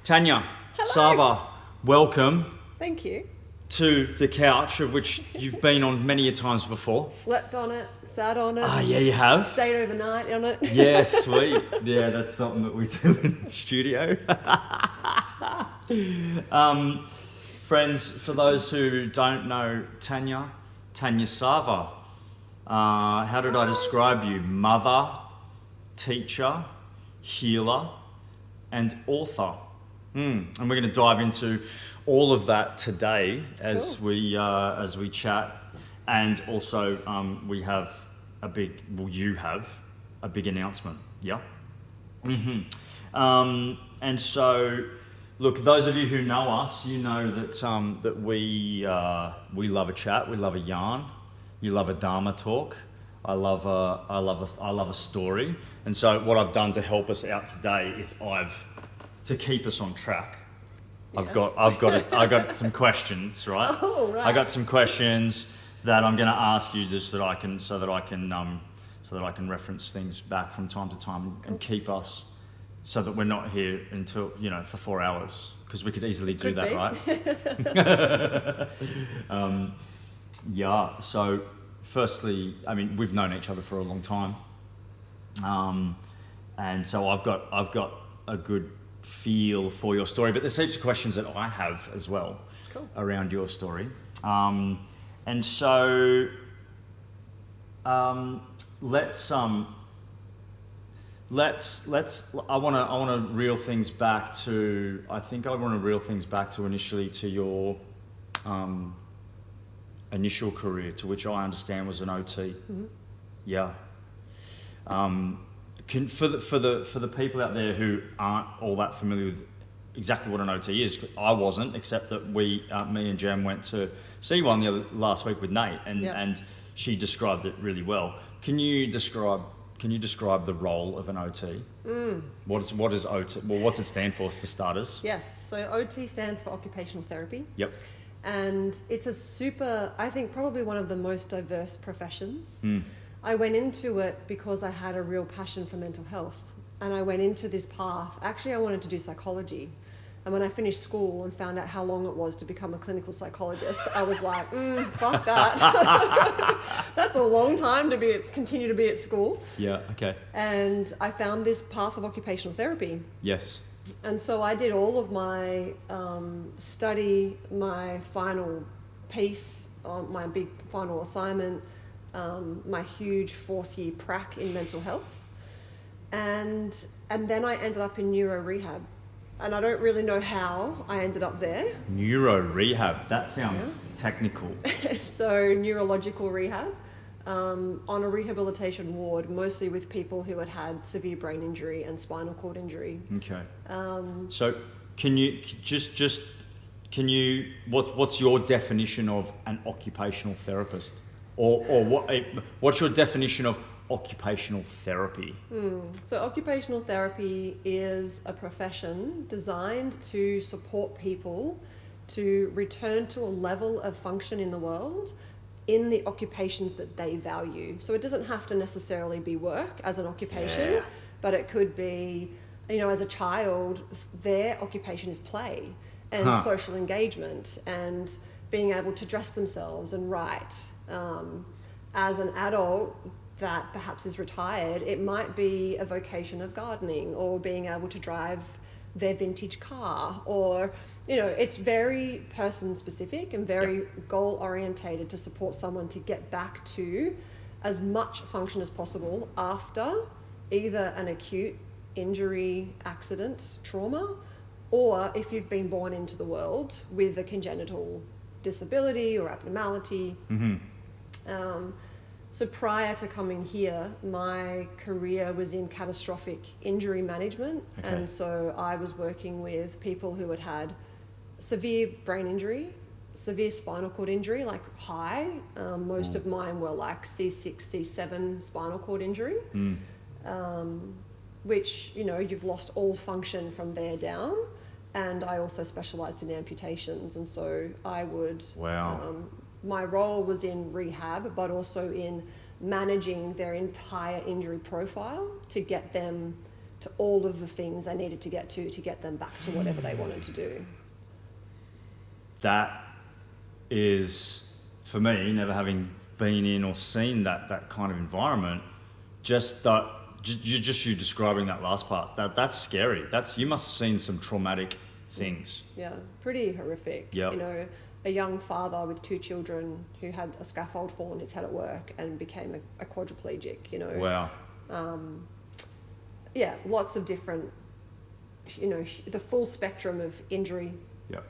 Tanya Hello. Savva, welcome Thank you. to the couch of which you've been on many a times before. Slept on it, sat on it. Ah, yeah, you have. Stayed overnight on it. Yeah, sweet. Yeah, that's something that we do in the studio. Friends, for those who don't know Tanya Savva, how did I describe you? Mother, teacher, healer, and author. And we're going to dive into all of that today as Cool. we chat, and also we have you have a big announcement. Yeah. And so, look, those of you who know us, you know that we love a chat, we love a yarn, you love a Dharma talk. I love a story, and so what I've done to help us out today is to keep us on track. Yes. I've got some questions, right? Oh, right. I got some questions that I'm going to ask you just so that I can reference things back from time to time and keep us so that we're not here until for 4 hours, because we could easily do Could that, be. right? Yeah. So, firstly, I mean, we've known each other for a long time, and so I've got a good feel for your story, but there's heaps of questions that I have as well. Cool. Around your story, and so let's I want to reel things back to initially to your initial career, to which I understand was an OT. Mm-hmm. Yeah. For the people out there who aren't all that familiar with exactly what an OT is, I wasn't, except that me and Jem went to see one last week with Nate, and she described it really well. Can you describe the role of an OT? What is OT? Well, what's it stand for starters? Yes. So OT stands for occupational therapy. Yep. And it's I think probably one of the most diverse professions. Mm. I went into it because I had a real passion for mental health. And I went into this path. Actually, I wanted to do psychology. And when I finished school and found out how long it was to become a clinical psychologist, I was like, fuck that. That's a long time to continue to be at school. Yeah, okay. And I found this path of occupational therapy. Yes. And so I did all of my study, my final piece, my big final assignment, my huge 4th year prac in mental health. And then I ended up in neuro rehab. And I don't really know how I ended up there. Neuro rehab, that sounds technical. So neurological rehab, on a rehabilitation ward, mostly with people who had severe brain injury and spinal cord injury. Okay. So what's your definition of an occupational therapist? Or what's your definition of occupational therapy? So occupational therapy is a profession designed to support people to return to a level of function in the world in the occupations that they value. So it doesn't have to necessarily be work as an occupation, but it could be, as a child, their occupation is play and social engagement and being able to dress themselves and write. As an adult that perhaps is retired, it might be a vocation of gardening or being able to drive their vintage car, or it's very person specific and very goal orientated to support someone to get back to as much function as possible after either an acute injury, accident, trauma, or if you've been born into the world with a congenital disability or abnormality. So prior to coming here, my career was in catastrophic injury management. Okay. And so I was working with people who had severe brain injury, severe spinal cord injury, like high. Most of mine were like C6, C7 spinal cord injury, which, you've lost all function from there down. And I also specialized in amputations. And so I would... Wow. My role was in rehab, but also in managing their entire injury profile to get them to all of the things they needed to get them back to whatever they wanted to do. That is, for me, never having been in or seen that kind of environment, just you describing that last part, that's scary. You must have seen some traumatic things. Yeah, pretty horrific. Yep. You know, a young father with 2 children who had a scaffold fall on his head at work and became a quadriplegic, you know. Wow. Yeah, lots of different, you know, the full spectrum of injury. Yep.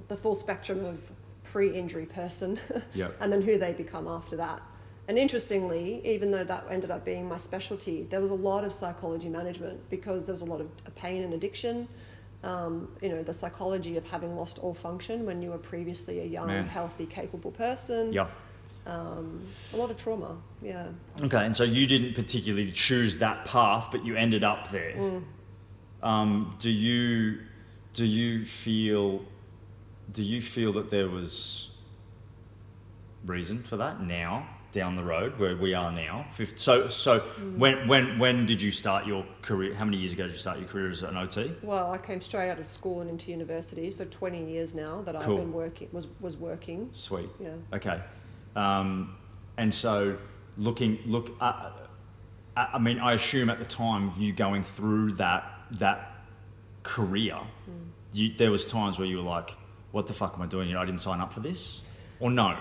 The full spectrum of pre-injury person. Yep. And then who they become after that. And interestingly, even though that ended up being my specialty, there was a lot of psychology management because there was a lot of pain and addiction. You know, the psychology of having lost all function when you were previously a young, healthy, capable person. Yeah. A lot of trauma, yeah. Okay, and so you didn't particularly choose that path, but you ended up there. Do you feel that there was reason for that now, down the road where we are now? When did you start your career? How many years ago did you start your career as an OT? Well, I came straight out of school and into university, so 20 years now that Cool. I've been working, was working. Sweet. Yeah. Okay. And so I mean, I assume at the time of you going through that career, there was times where you were like, what the fuck am I doing here? I didn't sign up for this? Or no?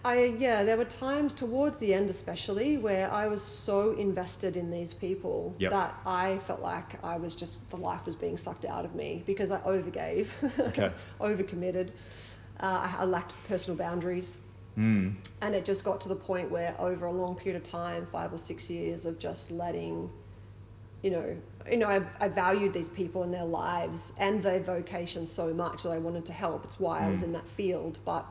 There were times towards the end especially where I was so invested in these people that I felt like the life was being sucked out of me because I overgave, overcommitted. I lacked personal boundaries. And it just got to the point where over a long period of time, 5 or 6 years of just letting, I valued these people and their lives and their vocation so much that I wanted to help. It's why I was in that field. But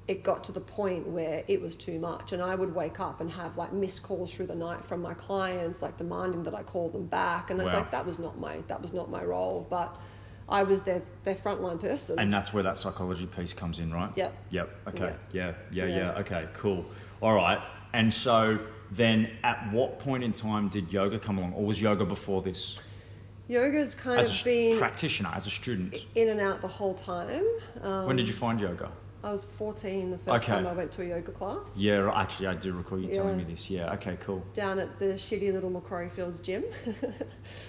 it got to the point where it was too much, and I would wake up and have like missed calls through the night from my clients, like demanding that I call them back. And it's like, that was not my role, but I was their frontline person. And that's where that psychology piece comes in, right? Yep. Okay. Yeah. Okay, cool. All right. And so then at what point in time did yoga come along, or was yoga before this? Yoga's kind of been practitioner, as a student. In and out the whole time. When did you find yoga? I was 14 the first time I went to a yoga class. Yeah, actually I do recall you telling me this. Yeah, okay, cool. Down at the shitty little Macquarie Fields gym.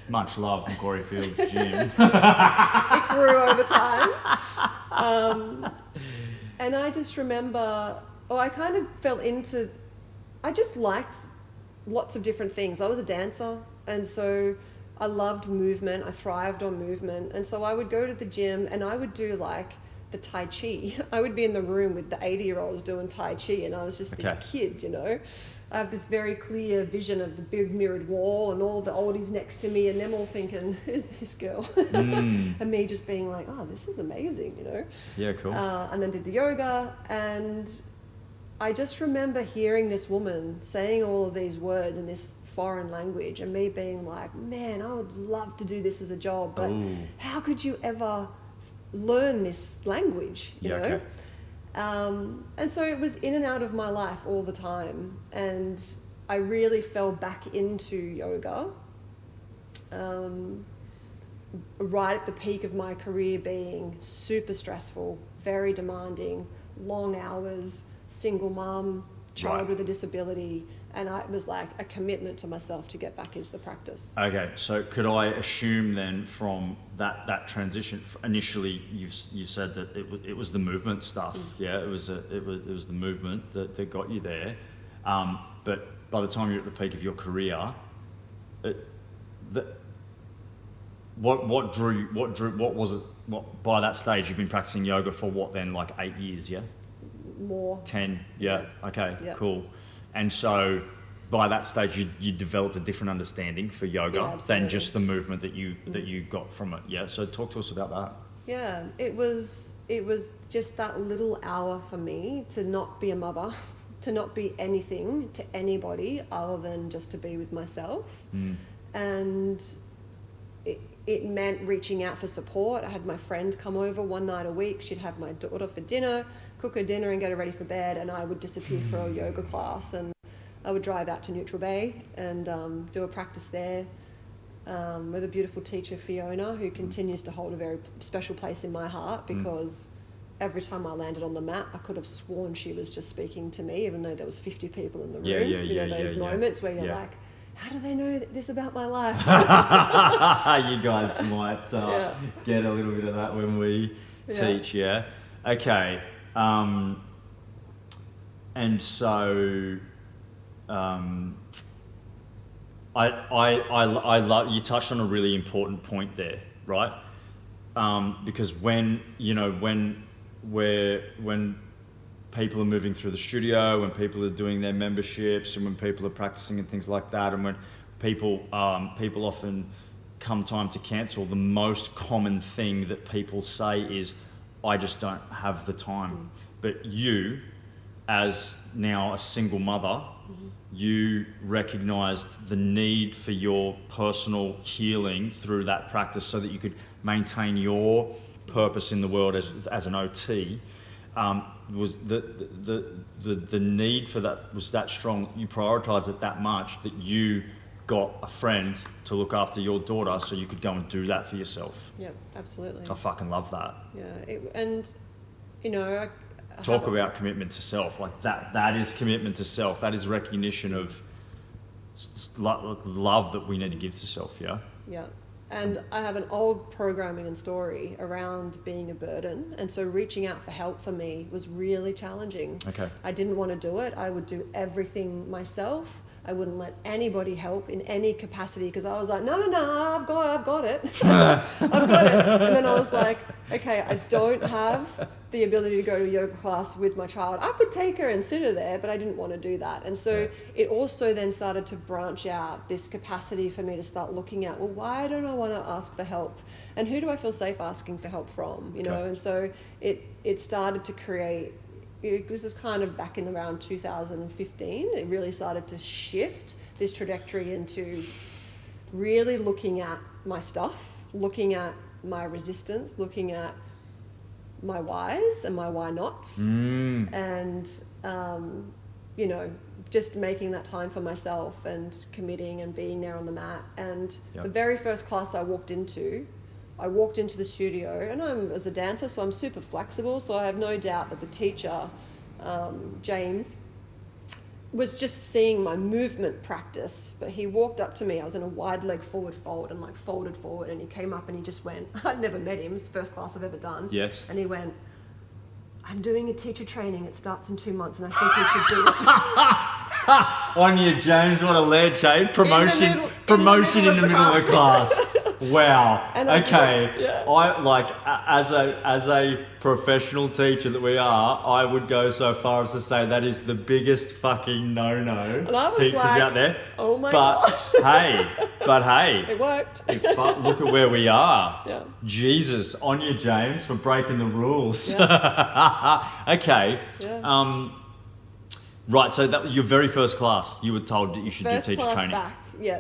Much love, Macquarie Fields gym. It grew over time. And I just remember, I kind of fell into, I just liked lots of different things. I was a dancer, and so I loved movement. I thrived on movement. And so I would go to the gym and I would do like the Tai Chi. I would be in the room with the 80-year-olds doing Tai Chi, and I was just this kid, I have this very clear vision of the big mirrored wall and all the oldies next to me and them all thinking, who's this girl? And me just being like, oh, this is amazing, Yeah, cool. And then did the yoga, and I just remember hearing this woman saying all of these words in this foreign language and me being like, man, I would love to do this as a job, but how could you ever learn this language, you know? Okay. And so it was in and out of my life all the time, and I really fell back into yoga right at the peak of my career, being super stressful, very demanding, long hours, single mum, child with a disability, and it was like a commitment to myself to get back into the practice. Okay, so could I assume then from that transition, initially you said that it was the movement stuff, it was the movement that got you there, but by the time you're at the peak of your career, what was it? By that stage you've been practicing yoga for what then, like 8 years, yeah? More. 10, okay, cool. And so by that stage you developed a different understanding for yoga than just the movement that you got from it. Yeah, so talk to us about that. Yeah, it was just that little hour for me to not be a mother, to not be anything to anybody other than just to be with myself. And it meant reaching out for support. I had my friend come over one night a week. She'd have my daughter for dinner, cook her dinner and get her ready for bed, and I would disappear for a yoga class, and I would drive out to Neutral Bay and do a practice there. with a beautiful teacher, Fiona, who continues to hold a very special place in my heart, because every time I landed on the mat, I could have sworn she was just speaking to me, even though there was 50 people in the room. Those moments where you're like, how do they know this about my life? You guys might get a little bit of that when we teach, Okay. And so I love, you touched on a really important point there, right? Because when people are moving through the studio, when people are doing their memberships, and when people are practicing and things like that, and when people often come time to cancel, the most common thing that people say is, I just don't have the time. But you, as now a single mother, you recognised the need for your personal healing through that practice so that you could maintain your purpose in the world as an OT. Was the need for that was that strong? You prioritised it that much that you got a friend to look after your daughter so you could go and do that for yourself. Yep, absolutely. I fucking love that. Yeah, Talk about commitment to self. Like that is commitment to self. That is recognition of love that we need to give to self, yeah? Yeah. And I have an old programming and story around being a burden. And so reaching out for help for me was really challenging. Okay. I didn't want to do it. I would do everything myself. I wouldn't let anybody help in any capacity, because I was like, no, I've got it. I've got it. And then I was like, okay, I don't have the ability to go to a yoga class with my child. I could take her and sit her there, but I didn't want to do that. And so it also then started to branch out, this capacity for me to start looking at, well, why don't I want to ask for help? And who do I feel safe asking for help from? And so it started to create, this is kind of back in around 2015, it really started to shift this trajectory into really looking at my stuff, looking at my resistance, looking at my whys and my why nots, and just making that time for myself and committing and being there on the mat. And the very first class I walked into the studio, and I'm as a dancer, so I'm super flexible, so I have no doubt that the teacher, James, was just seeing my movement practice. But he walked up to me, I was in a wide leg forward fold and like folded forward, and he came up and he just went, I'd never met him, it's the first class I've ever done. Yes. And he went, I'm doing a teacher training, it starts in 2 months and I think you should do it. On you, James, what a ledge, eh? Promotion in the middle of the class. Wow. I like, as a professional teacher that we are, I would go so far as to say that is the biggest fucking no-no. And I was teachers like, out there. Oh my God. But hey. It worked. Look at where we are. Yeah. Jesus, on you, James, for breaking the rules. Yeah. Okay. Yeah. Right, so that your very first class, you were told that you should First do teacher class training. Back. Yeah.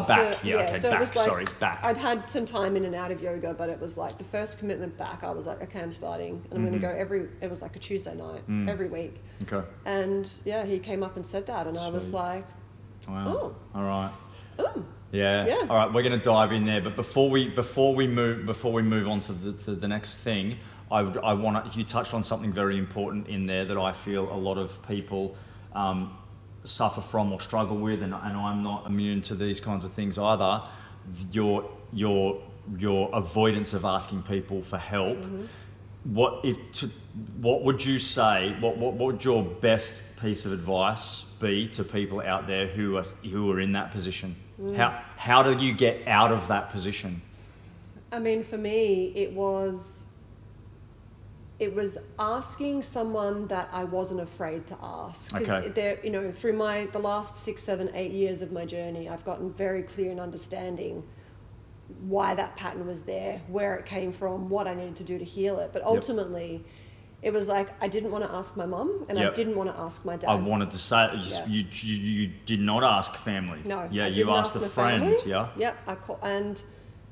Back. Yeah, okay, so back. It was like, Sorry, back. I'd had some time in and out of yoga, but it was like the first commitment back, I was like, okay, I'm starting. And I'm going to go it was like a Tuesday night, every week. Okay. And he came up and said that, and I was like, wow. All right. Oh. Yeah. All right, we're going to dive in there, but before we move on to the next thing, you touched on something very important in there that I feel a lot of people suffer from or struggle with, and I'm not immune to these kinds of things either. Your avoidance of asking people for help. What would you say? What would your best piece of advice be to people out there who are in that position? How do you get out of that position? I mean, for me, it was asking someone that I wasn't afraid to ask. Okay. Through the last 6, 7, 8 years of my journey, I've gotten very clear in understanding why that pattern was there, where it came from, what I needed to do to heal it. But ultimately, it was like, I didn't want to ask my mum, and I didn't want to ask my dad. I wanted to say, you did not ask family. No. Yeah, you asked a friend. Family. Yeah. Yeah, and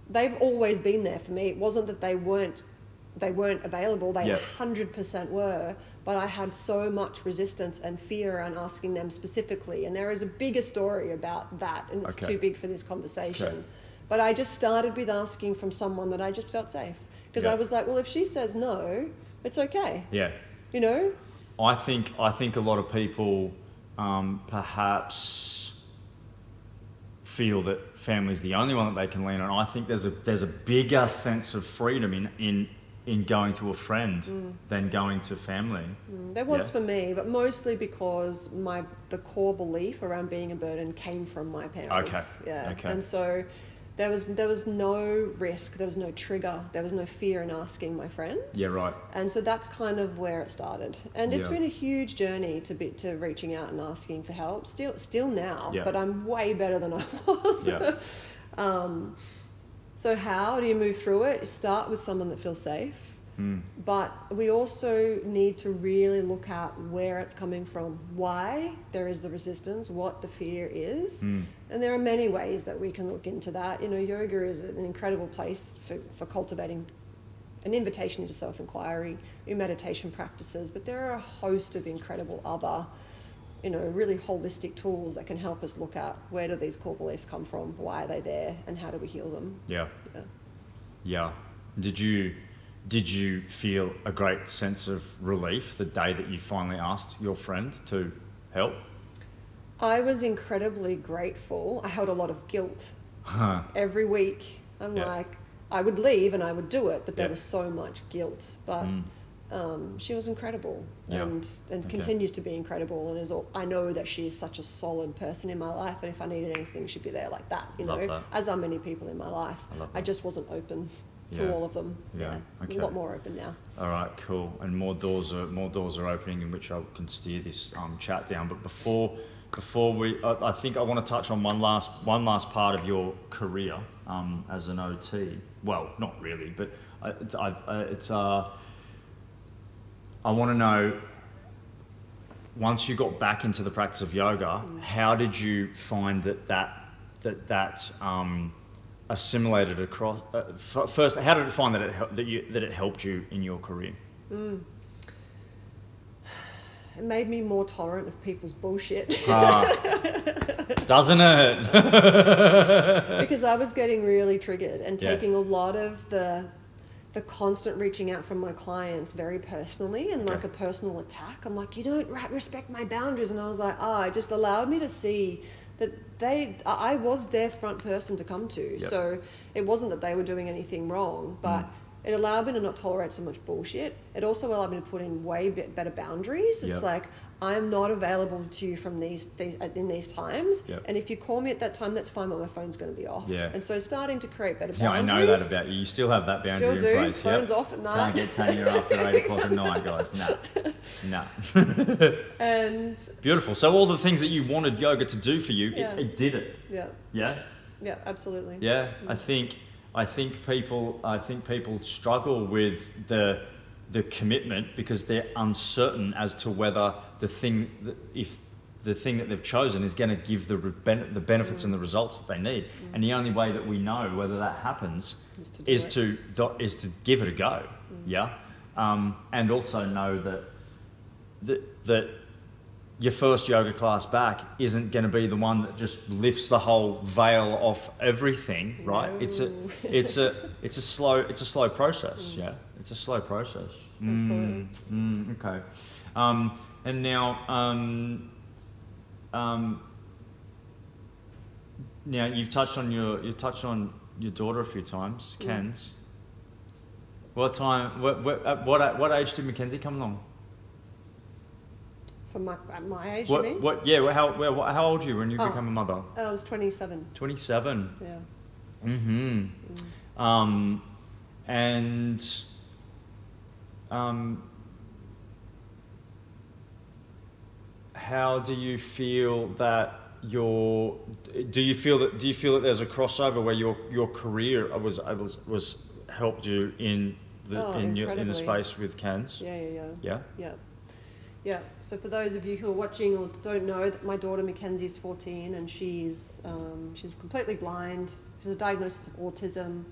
they've always been there for me. It wasn't that they weren't available, they 100% were, but I had so much resistance and fear around asking them specifically, and there is a bigger story about that, and it's too big for this conversation. But I just started with asking from someone that I just felt safe. Because I was like, well, if she says no, it's okay. Yeah. You know? I think a lot of people perhaps feel that family's the only one that they can lean on. I think there's a bigger sense of freedom in going to a friend than going to family. There was for me, but mostly because the core belief around being a burden came from my parents. Okay. Yeah. Okay. And so there was no risk, there was no trigger, there was no fear in asking my friend. Yeah, right. And so that's kind of where it started. And it's been a huge journey to reaching out and asking for help. Still now, but I'm way better than I was. Yeah. So how do you move through it? You start with someone that feels safe. But we also need to really look at where it's coming from, why there is the resistance, what the fear is. And there are many ways that we can look into that. You know, yoga is an incredible place for cultivating an invitation into self-inquiry, your meditation practices, but there are a host of incredible other, you know, really holistic tools that can help us look at where do these core beliefs come from, why are they there, and how do we heal them. Yeah. Did you feel a great sense of relief the day that you finally asked your friend to help? I was incredibly grateful. I held a lot of guilt every week. I'm like, I would leave and I would do it, but there was so much guilt. But she was incredible and continues to be incredible. And I know that she's such a solid person in my life. And if I needed anything, she'd be there like that, you know, that. as are many people in my life. I just wasn't open to all of them. Okay. A lot more open now. All right, cool. And more doors are opening in which I can steer this chat down. But before we, I think I want to touch on one last part of your career as an OT. Well, not really, but I want to know, once you got back into the practice of yoga, how did you find that assimilated across? First, how did it find that it helped you in your career? It made me more tolerant of people's bullshit. Doesn't it? Because I was getting really triggered and taking a lot of the constant reaching out from my clients very personally and like a personal attack. I'm like, you don't respect my boundaries. And I was like, it just allowed me to see that I was their front person to come to. So it wasn't that they were doing anything wrong, but it allowed me to not tolerate so much bullshit. It also allowed me to put in way better boundaries. It's like, I'm not available to you from in these times. And if you call me at that time, that's fine, but my phone's going to be off. And so starting to create better boundaries. Yeah, I know that about you. You still have that boundary in place. Phone's off at night. Can't get Tanya after 8 o'clock at night, guys. No. And beautiful. So all the things that you wanted yoga to do for you, it did it. Yeah, absolutely. Yeah, I think people struggle with the commitment because they're uncertain as to whether the thing that they've chosen is going to give the benefits and the results that they need. And the only way that we know whether that happens is to give it a go. And also know that your first yoga class back isn't going to be the one that just lifts the whole veil off everything, right? No. It's a slow process. It's a slow process. Absolutely. Okay. And now, now you've touched on your daughter a few times, Ken's. What what age did Mackenzie come along? For my age, you mean? How old were you when you became a mother? I was 27. 27. Yeah. And how do you feel that do you feel that there's a crossover where your career was helped you in the space with Ken's? Yeah. So for those of you who are watching or don't know, that my daughter Mackenzie is 14 and she's completely blind. She has a diagnosis of autism,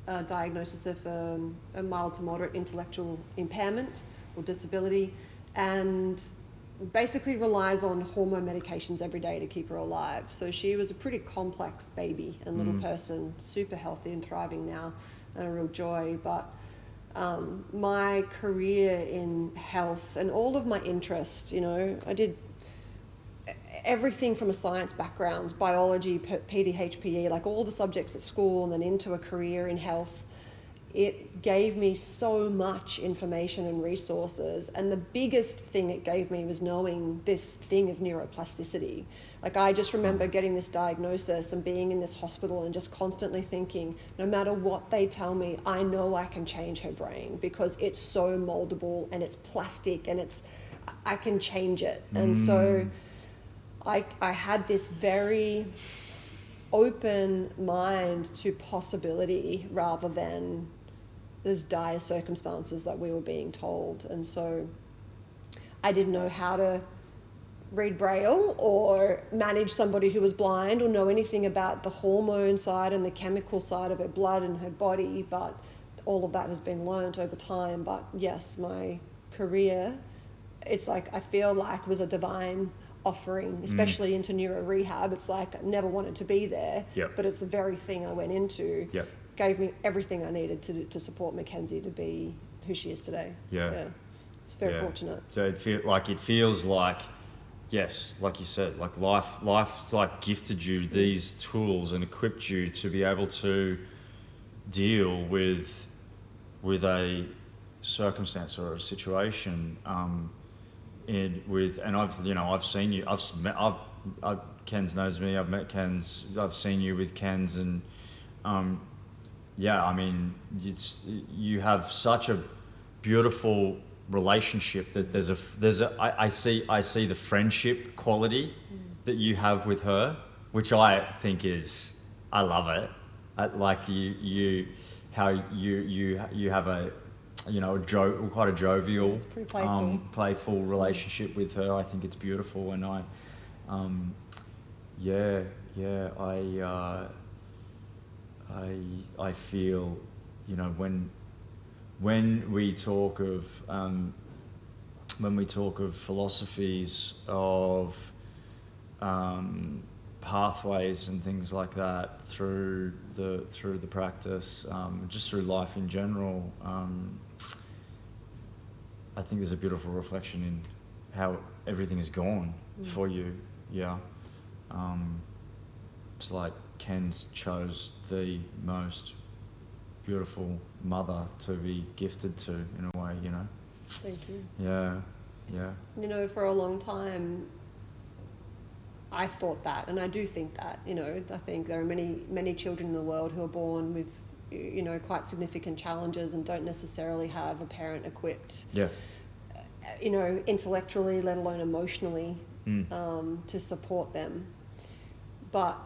a diagnosis of a mild to moderate intellectual impairment or disability, and basically relies on hormone medications every day to keep her alive. So she was a pretty complex baby and little person, super healthy and thriving now, and a real joy. But my career in health and all of my interests, you know, I did everything from a science background, biology, PDHPE, like all the subjects at school, and then into a career in health. It gave me so much information and resources. And the biggest thing it gave me was knowing this thing of neuroplasticity. Like, I just remember getting this diagnosis and being in this hospital and just constantly thinking, no matter what they tell me, I know I can change her brain because it's so moldable and it's plastic and I can change it. And so I had this very open mind to possibility rather than those dire circumstances that we were being told. And so I didn't know how to read Braille or manage somebody who was blind or know anything about the hormone side and the chemical side of her blood and her body, but all of that has been learnt over time. But yes, my career, it's like, I feel like was a divine offering, especially into neuro rehab. It's like I never wanted to be there, but it's the very thing I went into. Gave me everything I needed to support Mackenzie to be who she is today. It's very fortunate. So it feels like, yes, like you said, like life's like gifted you these tools and equipped you to be able to deal with a circumstance or a situation. And I've seen you. Ken's knows me. I've met Ken's. I've seen you with Ken's, and I mean, you have such a beautiful relationship that I see the friendship quality that you have with her, which I think I love it. Like you have a quite a jovial, playful relationship with her. I think it's beautiful, and I feel, you know, when we talk of philosophies of pathways and things like that through the practice, just through life in general, I think there's a beautiful reflection in how everything has gone for you. It's like Ken's chose the most beautiful mother to be gifted to, in a way, you know. Thank you. Yeah. You know, for a long time, I thought that, and I do think that, you know, I think there are many children in the world who are born with, you know, quite significant challenges and don't necessarily have a parent equipped, you know, intellectually, let alone emotionally, to support them. But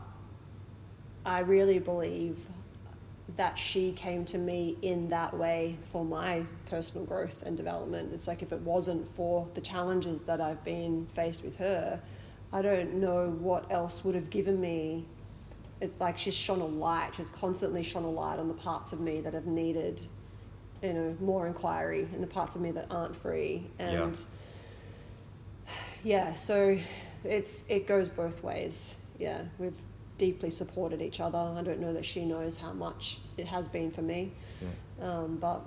I really believe that she came to me in that way for my personal growth and development. It's like, if it wasn't for the challenges that I've been faced with her, I don't know what else would have given me. It's like she's constantly shone a light on the parts of me that have needed, you know, more inquiry, and the parts of me that aren't free. And so it goes both ways. We've deeply supported each other. I don't know that she knows how much it has been for me, but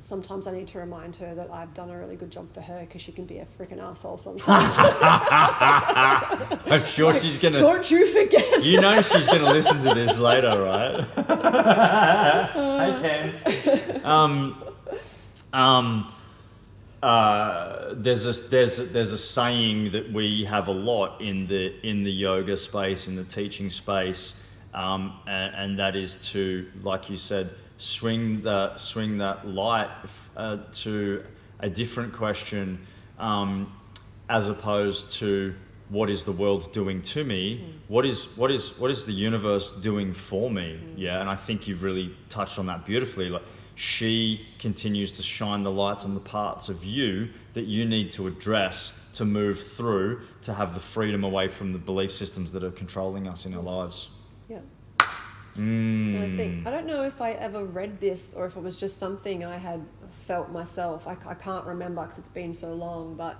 sometimes I need to remind her that I've done a really good job for her, because she can be a freaking asshole sometimes. I'm sure she's gonna. Don't you forget. You know she's gonna listen to this later, right? Hey, Kent. There's a saying that we have a lot in the yoga space, in the teaching space, and that is to, like you said, swing that light to a different question, as opposed to what is the world doing to me? What is the universe doing for me? And I think you've really touched on that beautifully. Like, she continues to shine the lights on the parts of you that you need to address, to move through, to have the freedom away from the belief systems that are controlling us in our lives. And I don't know if I ever read this or if it was just something I had felt myself. I can't remember because it's been so long, but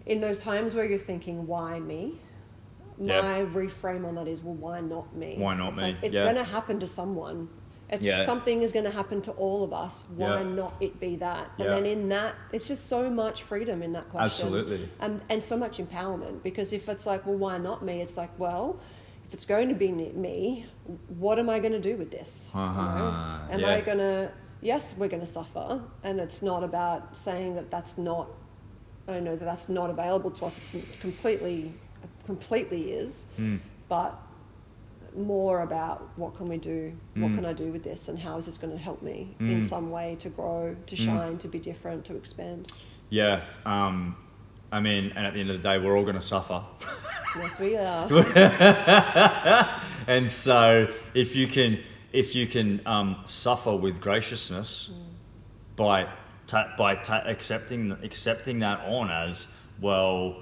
in those times where you're thinking, why me? My reframe on that is, well, why not me? Why not it's me? Like, it's going to happen to someone. Something is going to happen to all of us. Why not it be that? And then in that, it's just so much freedom in that question. Absolutely. And so much empowerment, because if it's like, well, why not me? It's like, well, if it's going to be me, what am I going to do with this? Am I going to, yes, we're going to suffer. And it's not about saying that that's not available to us. It's completely is, but more about what can we do, what can I do with this, and how is this going to help me in some way to grow, to shine, to be different, to expand. And at the end of the day, we're all going to suffer. Yes, we are. And so if you can suffer with graciousness by accepting that on as, well,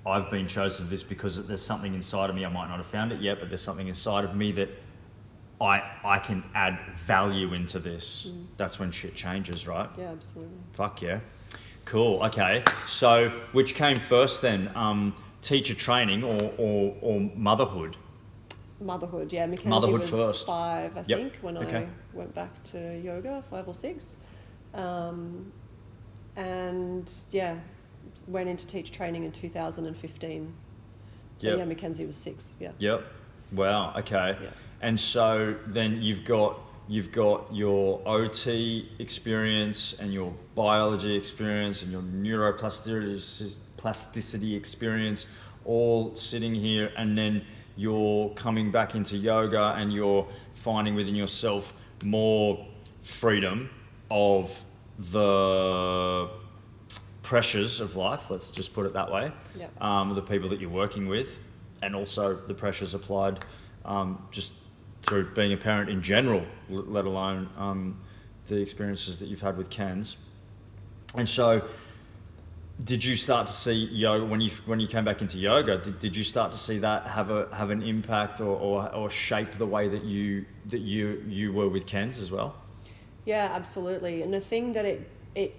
I've been chosen for this because there's something inside of me. I might not have found it yet, but there's something inside of me that I can add value into this. That's when shit changes, right? Yeah, absolutely. Fuck yeah. Cool. Okay. So which came first then? Teacher training or motherhood? Motherhood, yeah. Mackenzie Motherhood was first. 5, I think, when I went back to yoga, 5 or 6. Went into teacher training in 2015. So Mackenzie was 6. Yeah. Yep. Wow. Okay. Yeah. And so then you've got your OT experience and your biology experience and your neuroplasticity experience all sitting here, and then you're coming back into yoga and you're finding within yourself more freedom of the pressures of life, let's just put it that way, the people that you're working with, and also the pressures applied just through being a parent in general, let alone the experiences that you've had with Ken's. And so did you start to see yoga when you came back into yoga? Did you start to see that have an impact or shape the way that you were with Ken's as well? Yeah, absolutely. And the thing that it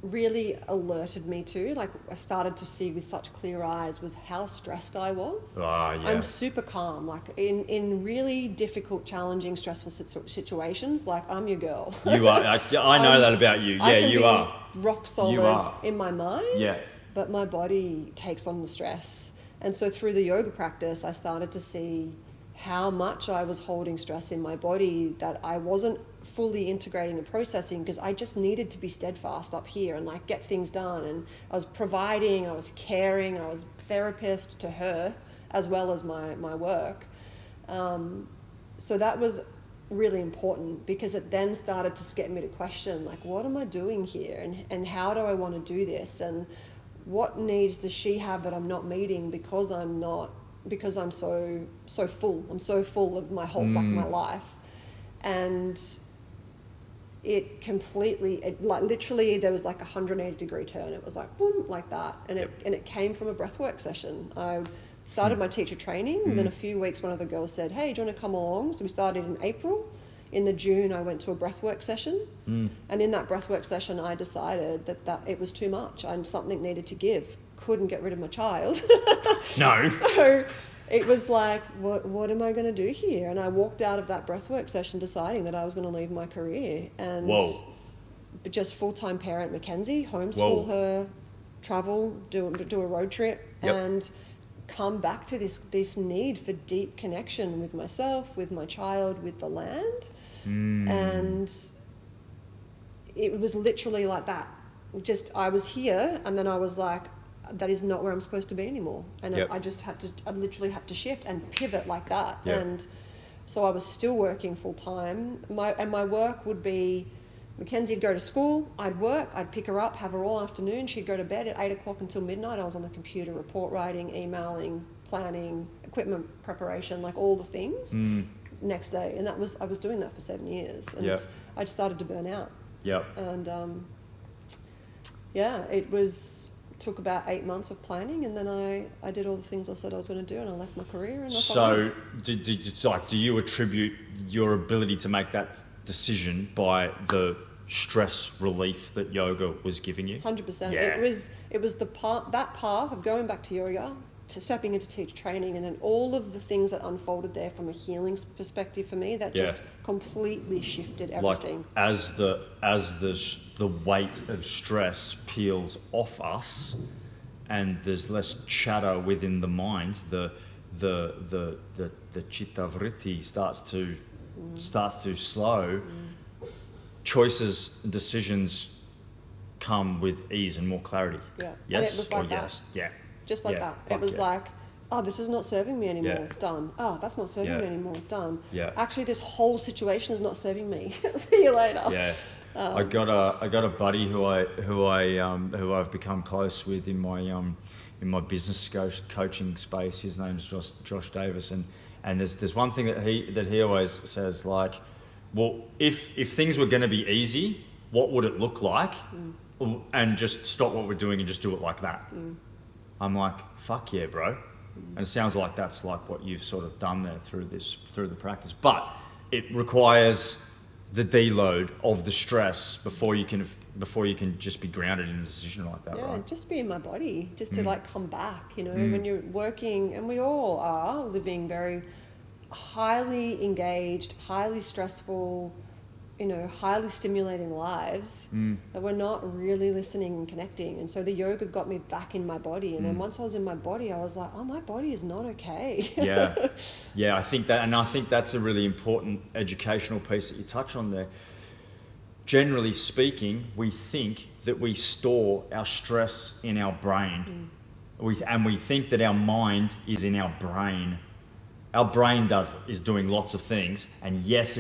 really alerted me to, like I started to see with such clear eyes, was how stressed I was. I'm super calm, like in really difficult, challenging, stressful situations, like I'm your girl. You are. I know that about you. Yeah, you are. Rock solid in my mind, but my body takes on the stress. And so through the yoga practice, I started to see how much I was holding stress in my body that I wasn't fully integrating and processing, because I just needed to be steadfast up here and like get things done. And I was providing, I was caring, I was therapist to her as well as my work. So that was really important, because it then started to get me to question, like, what am I doing here, and how do I want to do this, and what needs does she have that I'm not meeting because I'm so full. I'm so full of my whole my life. And it completely, literally there was like a 180-degree turn. It was like boom, like that. And it came from a breathwork session. I started my teacher training. Within a few weeks, one of the girls said, hey, do you want to come along? So we started in April. In the June, I went to a breathwork session. And in that breathwork session, I decided that it was too much. Something needed to give. Couldn't get rid of my child. No. So it was like, what am I going to do here? And I walked out of that breathwork session deciding that I was going to leave my career and just full-time parent Mackenzie, homeschool her, travel, do a road trip, and come back to this need for deep connection with myself, with my child, with the land. And it was literally like that. Just, I was here, and then I was like, that is not where I'm supposed to be anymore. And I literally had to shift and pivot like that. And so I was still working full time. My work would be, Mackenzie would go to school, I'd work, I'd pick her up, have her all afternoon, she'd go to bed at 8 o'clock until midnight. I was on the computer, report writing, emailing, planning, equipment preparation, like all the things next day. And I was doing that for 7 years. And I just started to burn out. And took about 8 months of planning, and then I did all the things I said I was going to do, and I left my career. And so, do you attribute your ability to make that decision by the stress relief that yoga was giving you? 100%. Yeah. It was that path of going back to yoga, to stepping into teacher training, and then all of the things that unfolded there from a healing perspective for me that just completely shifted everything. Like as the weight of stress peels off us, and there's less chatter within the mind, the chitta vritti starts to slow. Choices and decisions come with ease and more clarity. Yeah. Yes And it was like or yes? Yeah. Just like that. It was like, oh, this is not serving me anymore. Done. Oh, that's not serving me anymore. Done. Yeah. Actually, this whole situation is not serving me. See you later. Yeah. I got a buddy who I've become close with in my business coaching space. His name's Josh Davis, and there's one thing that he always says, like, well, if things were going to be easy, what would it look like? And just stop what we're doing and just do it like that. I'm like, fuck yeah, bro. And it sounds like that's like what you've sort of done there through the practice. But it requires the deload of the stress before you can just be grounded in a decision like that, right? Just be in my body, just to like come back, when you're working, and we all are living very highly engaged, highly stressful, highly stimulating lives, that we're not really listening and connecting. And so the yoga got me back in my body. And then once I was in my body, I was like, oh, my body is not okay. Yeah, I think that's a really important educational piece that you touch on there. Generally speaking, we think that we store our stress in our brain. And we think that our mind is in our brain. Our brain is doing lots of things, and yes,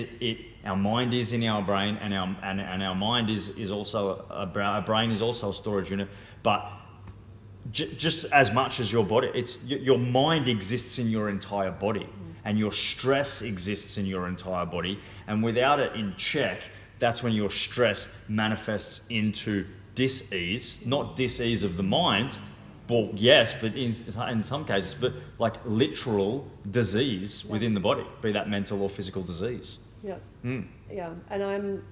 our mind is in our brain, and our mind is also our brain is also a storage unit. But just as much as your body, your mind exists in your entire body, and your stress exists in your entire body. And without it in check, that's when your stress manifests into dis-ease, not dis-ease of the mind. Well, yes, but in some cases, but like literal disease within the body, be that mental or physical disease. Yeah. And I'm,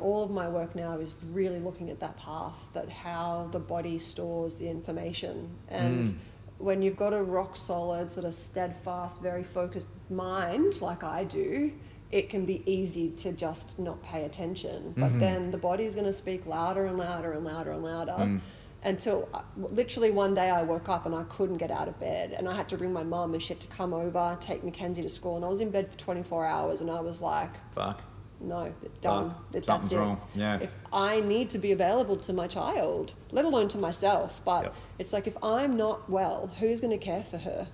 all of my work now is really looking at that path, that how the body stores the information. And when you've got a rock solid, sort of steadfast, very focused mind, like I do, it can be easy to just not pay attention. But then the body's going to speak louder and louder and louder and louder. Until literally one day I woke up and I couldn't get out of bed, and I had to ring my mum and she had to come over, take Mackenzie to school, and I was in bed for 24 hours, and I was like, fuck. No, done. Something's wrong. Yeah. If I need to be available to my child, let alone to myself, but it's like, if I'm not well, who's going to care for her?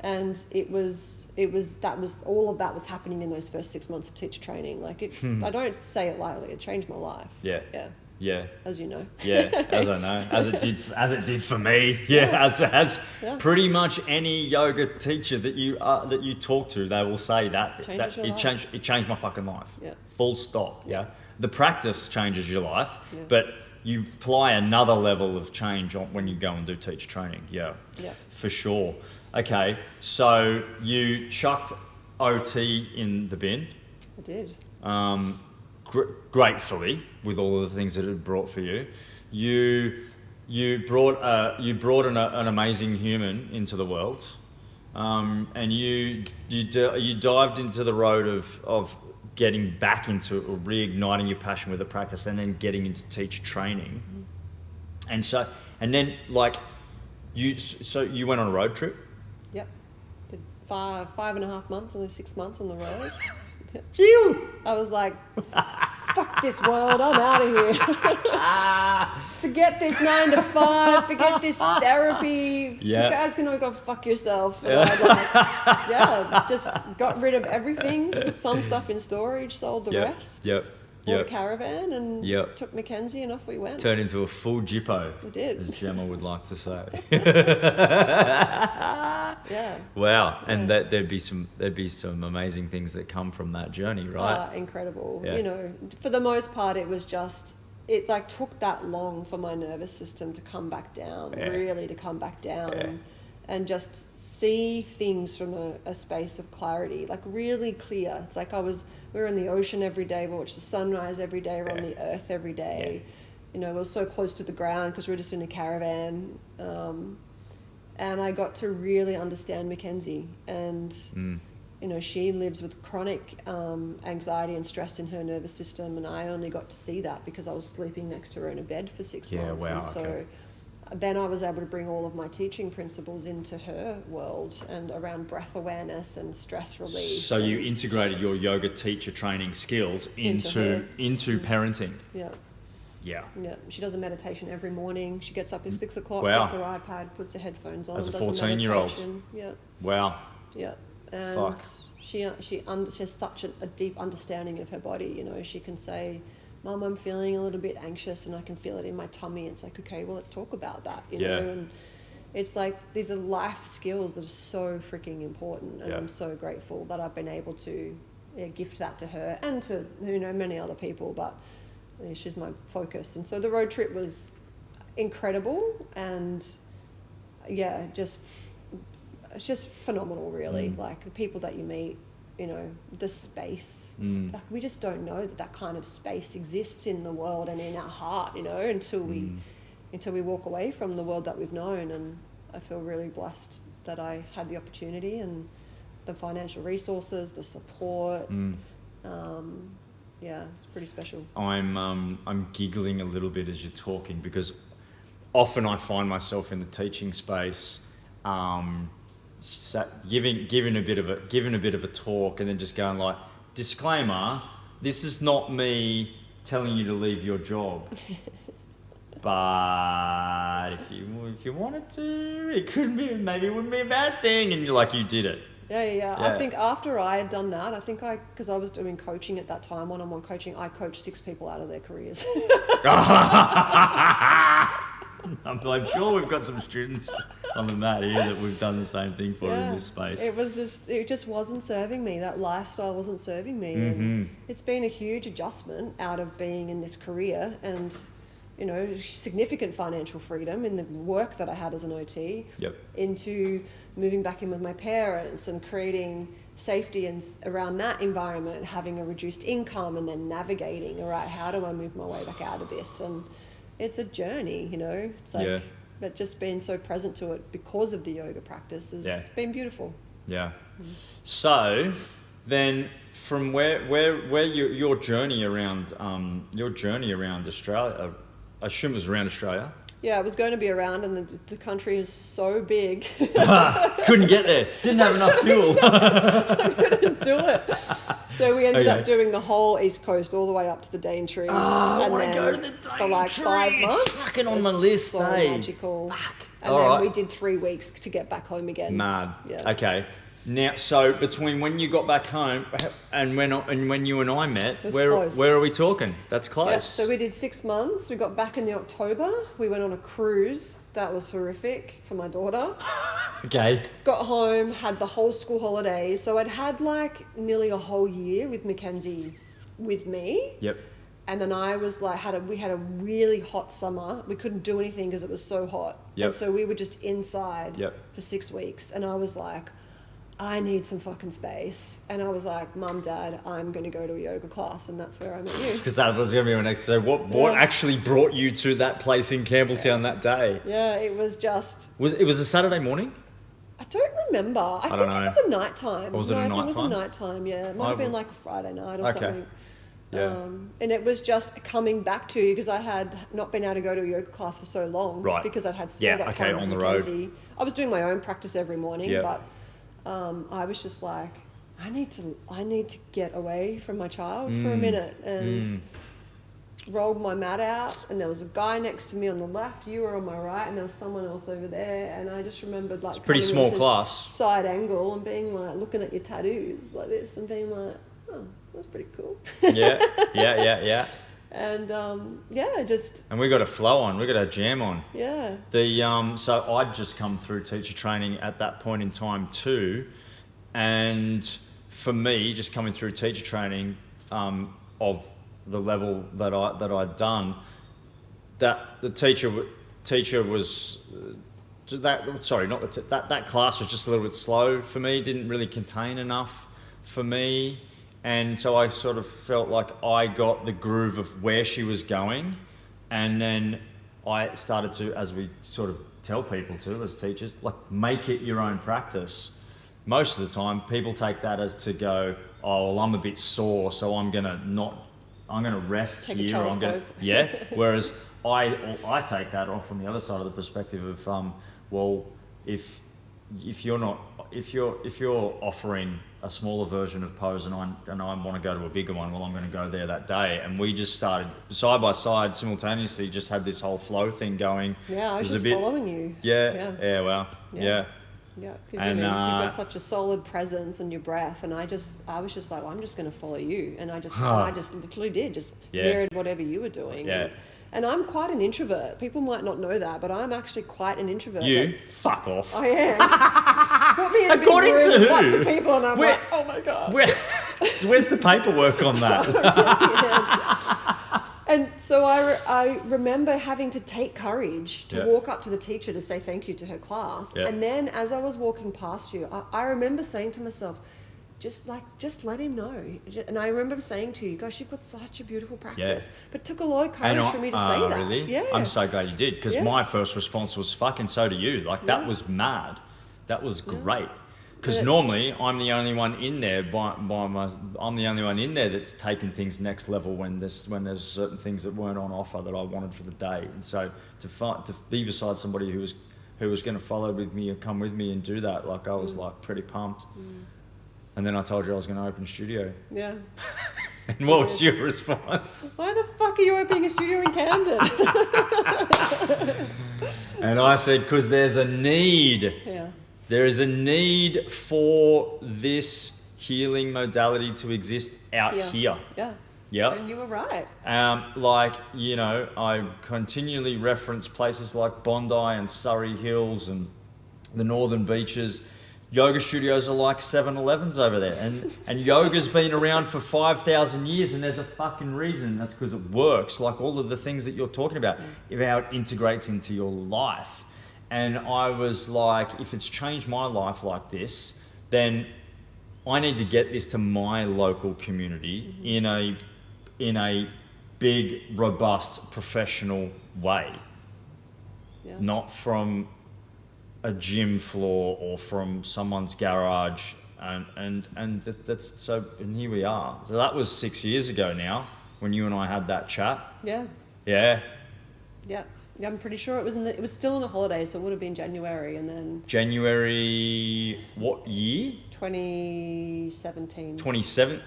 And it was all of that was happening in those first 6 months of teacher training. Like I don't say it lightly. It changed my life. Yeah. As you know. As I know. As it did for me. As pretty much any yoga teacher that you talk to, they will say that it changed my fucking life. Full stop. The practice changes your life, but you apply another level of change when you go and do teacher training. For sure. Okay, so you chucked OT in the bin. I did. Gratefully, with all of the things that it brought for you, you brought an amazing human into the world, and you dived into the road of getting back into or reigniting your passion with the practice, and then getting into teacher training, and then you went on a road trip. Did 5.5 months, only 6 months on the road. I was like, fuck this world, I'm out of here. Forget this 9 to 5, forget this therapy. You guys can all go fuck yourself. And I just got rid of everything, put some stuff in storage, sold the rest. Bought a caravan and took Mackenzie, and off we went. Turned into a full jippo. We did. As Gemma would like to say. Wow. And that there'd be some amazing things that come from that journey, right? Incredible. For the most part, it was just, it took that long for my nervous system to come back down, really to come back down. and just see things from a space of clarity, like really clear. It's like we were in the ocean every day, we watched the sunrise every day, we're on the earth every day. You know, we were so close to the ground because we were just in a caravan. And I got to really understand Mackenzie, and you know, she lives with chronic anxiety and stress in her nervous system, and I only got to see that because I was sleeping next to her in a bed for 6 months. Wow, and so then I was able to bring all of my teaching principles into her world and around breath awareness and stress relief. So you integrated your yoga teacher training skills into parenting. Yeah. Yeah. Yeah. She does a meditation every morning. She gets up at 6 o'clock, Wow. gets her iPad, puts her headphones on, As a does 14-year-old. meditation. Yeah. Wow. Yeah. And Fuck. she has such a deep understanding of her body. You know, she can say, Mum, I'm feeling a little bit anxious and I can feel it in my tummy. It's like, okay, well, let's talk about that, you know? And it's like, these are life skills that are so freaking important. And I'm so grateful that I've been able to gift that to her and to, you know, many other people, but she's my focus. And so the road trip was incredible, and it's just phenomenal, really. Like the people that you meet, you know, the space. Like, we just don't know that kind of space exists in the world and in our heart, you know, until we walk away from the world that we've known. And I feel really blessed that I had the opportunity and the financial resources, the support. It's pretty special. I'm giggling a little bit as you're talking, because often I find myself in the teaching space, giving a bit of a talk, and then just going like, disclaimer, this is not me telling you to leave your job. But if you wanted to, it wouldn't be a bad thing, and you're like, you did it. Yeah. I think after I had done that, because I was doing coaching at that time, one-on-one coaching, I coached 6 people out of their careers. I'm sure we've got some students on the mat here that we've done the same thing for in this space. It just wasn't serving me. That lifestyle wasn't serving me. And it's been a huge adjustment out of being in this career and, you know, significant financial freedom in the work that I had as an OT, into moving back in with my parents and creating safety and around that environment, having a reduced income, and then navigating, all right, how do I move my way back out of this? And it's a journey, you know. It's like, but just being so present to it because of the yoga practice has been beautiful. Yeah. So then, from where your journey around Australia, I assume it was around Australia. Yeah, it was going to be around, and the country is so big. Couldn't get there. Didn't have enough fuel. I couldn't do it. So we ended up doing the whole East Coast, all the way up to the Daintree. I want to go to the Daintree. For like 5 months. It's fucking on my list, so magical. Fuck. And then we did 3 weeks to get back home again. Mad. Yeah. Okay. Now, so between when you got back home and when you and I met, where are we talking? That's close. Yeah, so we did 6 months. We got back in the October. We went on a cruise. That was horrific for my daughter. Okay. Got home, had the whole school holidays. So I'd had like nearly a whole year with Mackenzie with me. Yep. And then I was like, we had a really hot summer. We couldn't do anything because it was so hot. Yep. And so we were just inside for 6 weeks. And I was like, I need some fucking space. And I was like, Mum, Dad, I'm going to go to a yoga class. And that's where I met you. Because that was going to be my next. So what actually brought you to that place in Campbelltown that day? Yeah, it was just... It was a Saturday morning? I don't remember. I think it was a nighttime. Was it a nighttime? I think it was a nighttime, yeah. It might have been like a Friday night or something. Yeah. And it was just coming back to you because I had not been able to go to a yoga class for so long. Right. Because I'd had school that time on the Mackenzie. road. I was doing my own practice every morning, but I was just like, I need to get away from my child for a minute, and rolled my mat out, and there was a guy next to me on the left, you were on my right, and there was someone else over there, and I just remembered like, it's pretty small class, side angle, and being like looking at your tattoos like this and being like, oh, that's pretty cool. Yeah. And and we got a flow on, we got a jam on. Yeah. So I'd just come through teacher training at that point in time too, and for me, just coming through teacher training of the level that I'd done, that the teacher was that class was just a little bit slow for me, didn't really contain enough for me. And so I sort of felt like I got the groove of where she was going. And then I started to, as we sort of tell people to as teachers, like make it your own practice. Most of the time people take that as to go, oh, well, I'm a bit sore, so I'm going to rest Take here. a pose. Yeah. Whereas I take that on from the other side of the perspective of, well, if you're offering a smaller version of pose and I want to go to a bigger one, well, I'm going to go there that day. And we just started side by side simultaneously, just had this whole flow thing going. Yeah, I was just following you. Yeah. Well, yeah. Yeah, because you've got such a solid presence and your breath, and I was just like, well, I'm just going to follow you, and I just literally did, just mirrored whatever you were doing. Yeah. And I'm quite an introvert. People might not know that, but I'm actually quite an introvert. You? Fuck off. I am. Put me in a big According room to with who? lots of people, and I'm like, oh my God. Where's the paperwork on that? And so I remember having to take courage to walk up to the teacher to say thank you to her class. Yeah. And then as I was walking past you, I remember saying to myself, just let him know. And I remember saying to you, gosh, you've got such a beautiful practice. But it took a lot of courage for me to say that. Really? Yeah. I'm so glad you did, because my first response was fucking so do you. Like, that was mad. That was great. Because normally I'm the only one in there I'm the only one in there that's taken things next level when there's certain things that weren't on offer that I wanted for the day. And so to be beside somebody who was going to follow with me and come with me and do that, like I was like pretty pumped. And then I told you I was going to open a studio. Yeah. And what was your response? Why the fuck are you opening a studio in Camden? And I said, because there's a need. Yeah. There is a need for this healing modality to exist out here. Yeah. Yeah. And you were right. I continually reference places like Bondi and Surrey Hills and the northern beaches. Yoga studios are like 7-Elevens over there. And yoga's been around for 5,000 years, and there's a fucking reason. That's because it works. Like all of the things that you're talking about, how it integrates into your life. And I was like, if it's changed my life like this, then I need to get this to my local community in a big, robust, professional way. Yeah. Not from a gym floor or from someone's garage, and that's so. And here we are. So that was 6 years ago now, when you and I had that chat. Yeah. Yeah. Yeah. I'm pretty sure it was still in the holidays, so it would have been January, and then January. What year? 2017. 27.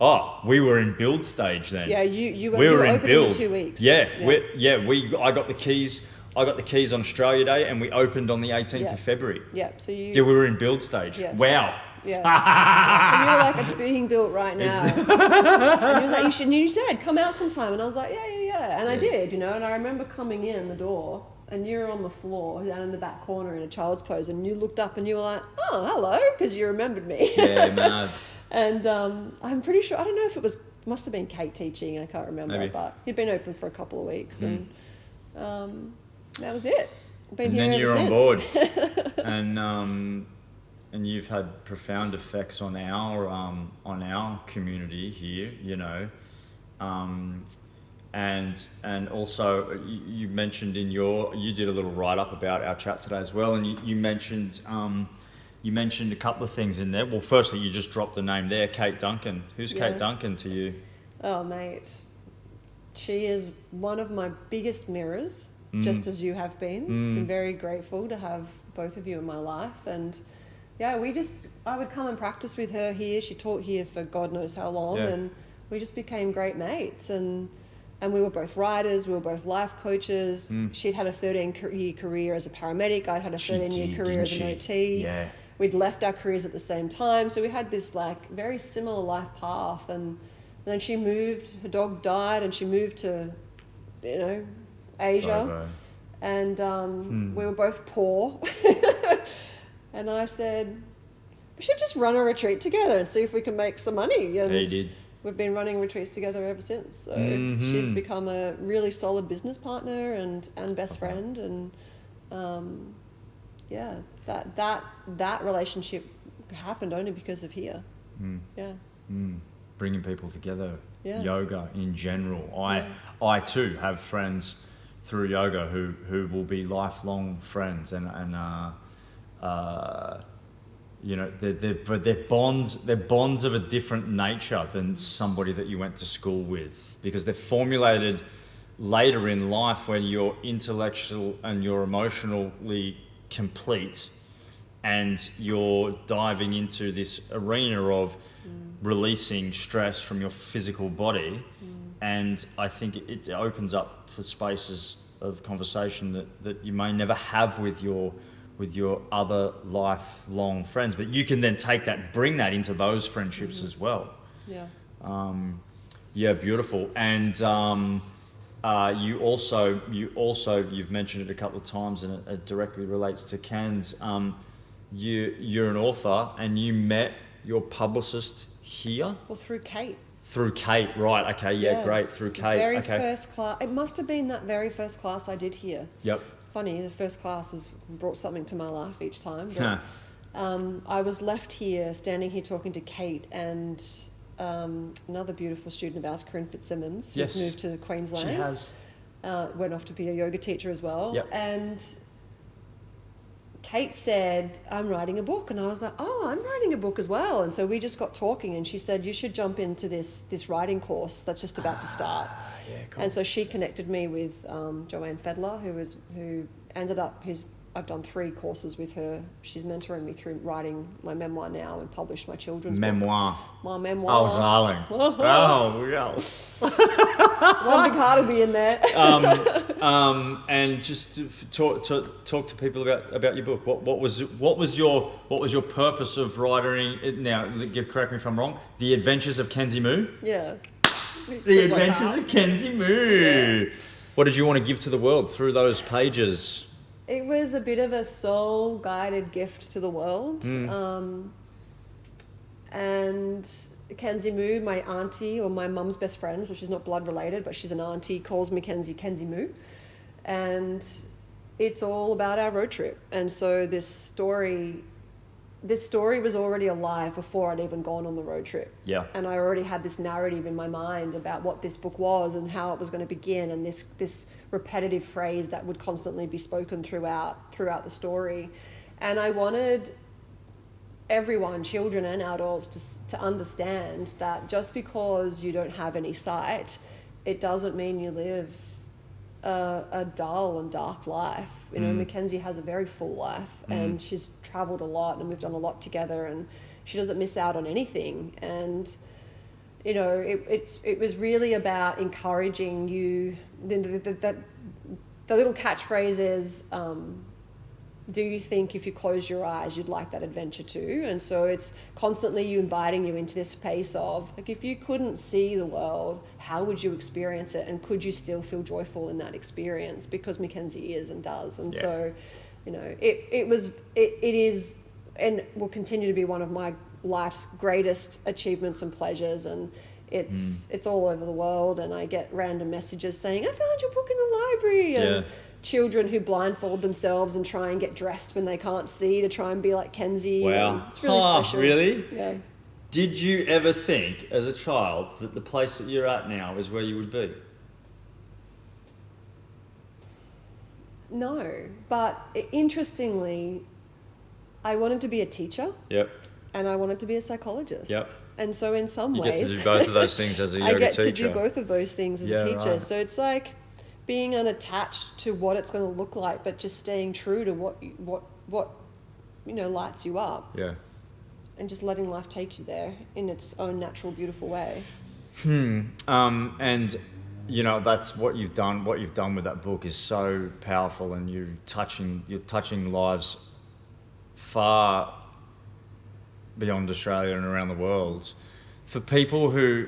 Oh, we were in build stage then. Yeah, you we were in opening build. in 2 weeks. Yeah. I got the keys. I got the keys on Australia Day, and we opened on the 18th of February. Yeah, so we were in build stage. Yes. Wow. Yeah. So you were like, it's being built right now. And you was like, you said, come out sometime. And I was like, yeah. And I did, and I remember coming in the door, and you were on the floor down in the back corner in a child's pose, and you looked up and you were like, oh, hello, because you remembered me. Yeah, man. And I'm pretty sure, I don't know if it must have been Kate teaching, I can't remember. Maybe. But you'd been open for a couple of weeks, and that was it. Been and here then you're since. on board. And you've had profound effects on our community here, and also you mentioned you did a little write up about our chat today as well, and you mentioned a couple of things in there. Well, firstly, you just dropped the name there, Kate Duncan. Who's Kate Duncan to you? Oh, mate, she is one of my biggest mirrors, just as you have been. Been very grateful to have both of you in my life, and yeah, I would come and practice with her here. She taught here for God knows how long, and we just became great mates, and we were both writers, we were both life coaches. She'd had a 13-year career as a paramedic, I'd had a 13-year career as an OT. Yeah. We'd left our careers at the same time, so we had this like very similar life path, and then she moved, her dog died, and she moved to, Asia. And we were both poor. And I said, we should just run a retreat together and see if we can make some money. And you did. We've been running retreats together ever since. So she's become a really solid business partner and best friend. And yeah, that relationship happened only because of here. Yeah. Bringing people together. Yeah. Yoga in general. Yeah. I too have friends through yoga who will be lifelong friends, and you know, they're bonds of a different nature than somebody that you went to school with, because they're formulated later in life when you're intellectual and you're emotionally complete, and you're diving into this arena of releasing stress from your physical body. And I think it opens up for spaces of conversation that you may never have with your other lifelong friends, but you can then take that, bring that into those friendships as well. Yeah. Yeah, beautiful. And you've mentioned it a couple of times, and it directly relates to Ken's. You're an author, and you met your publicist here? Well, through Kate. Through Kate, right? Okay, yeah. Great. Through Kate. Very first class. It must have been that very first class I did here. Yep. Funny, the first class has brought something to my life each time. Huh. But, I was left here, standing here talking to Kate and another beautiful student of ours, Corinne Fitzsimmons, Yes. who's moved to Queensland. She has. Went off to be a yoga teacher as well. Yep. And Kate said, I'm writing a book. And I was like, oh, I'm writing a book as well. And so we just got talking, and she said, you should jump into this writing course that's just about to start. Yeah, cool. And so she connected me with Joanne Fedler, who ended up I've done 3 courses with her. She's mentoring me through writing my memoir now and published my children's Memoir. book. My memoir. Oh, darling. Oh, yeah. One big heart will be in there. And just to talk to people about your book. What was your purpose of writing it? Now, correct me if I'm wrong. The Adventures of Kenzie Moo. Yeah. The Adventures of Kenzie Moo. Yeah. What did you want to give to the world through those pages? It was a bit of a soul-guided gift to the world. And Kenzie Moo, my auntie, or my mum's best friend, so she's not blood related, but she's an auntie, calls me Kenzie Moo. And it's all about our road trip. And so this story was already alive before I'd even gone on the road trip. Yeah. And I already had this narrative in my mind about what this book was and how it was going to begin, and this repetitive phrase that would constantly be spoken throughout the story. And I wanted everyone, children and adults, to understand that just because you don't have any sight, it doesn't mean you live a dull and dark life. You know, Mackenzie has a very full life, and she's traveled a lot, and we've done a lot together, and she doesn't miss out on anything. And you know, it was really about encouraging you. The little catchphrase is, do you think if you close your eyes you'd like that adventure too? And so it's constantly you inviting you into this space of, like, if you couldn't see the world, how would you experience it, and could you still feel joyful in that experience? Because Mackenzie is and does. And so, you know, it is and will continue to be one of my life's greatest achievements and pleasures. And it's all over the world, and I get random messages saying, I found your book in the library, and children who blindfold themselves and try and get dressed when they can't see to try and be like Kenzie. Wow. It's really special. Really? Yeah. Did you ever think as a child that the place that you're at now is where you would be? No, but interestingly, I wanted to be a teacher. Yep. And I wanted to be a psychologist. Yep. And so in some ways... You get to do both of those things as a yoga teacher. I get to do both of those things as a teacher. Right. So it's like being unattached to what it's going to look like, but just staying true to what you know lights you up. Yeah. And just letting life take you there in its own natural, beautiful way. And you know, that's what you've done. What you've done with that book is so powerful, and you're touching lives far beyond Australia and around the world. For people who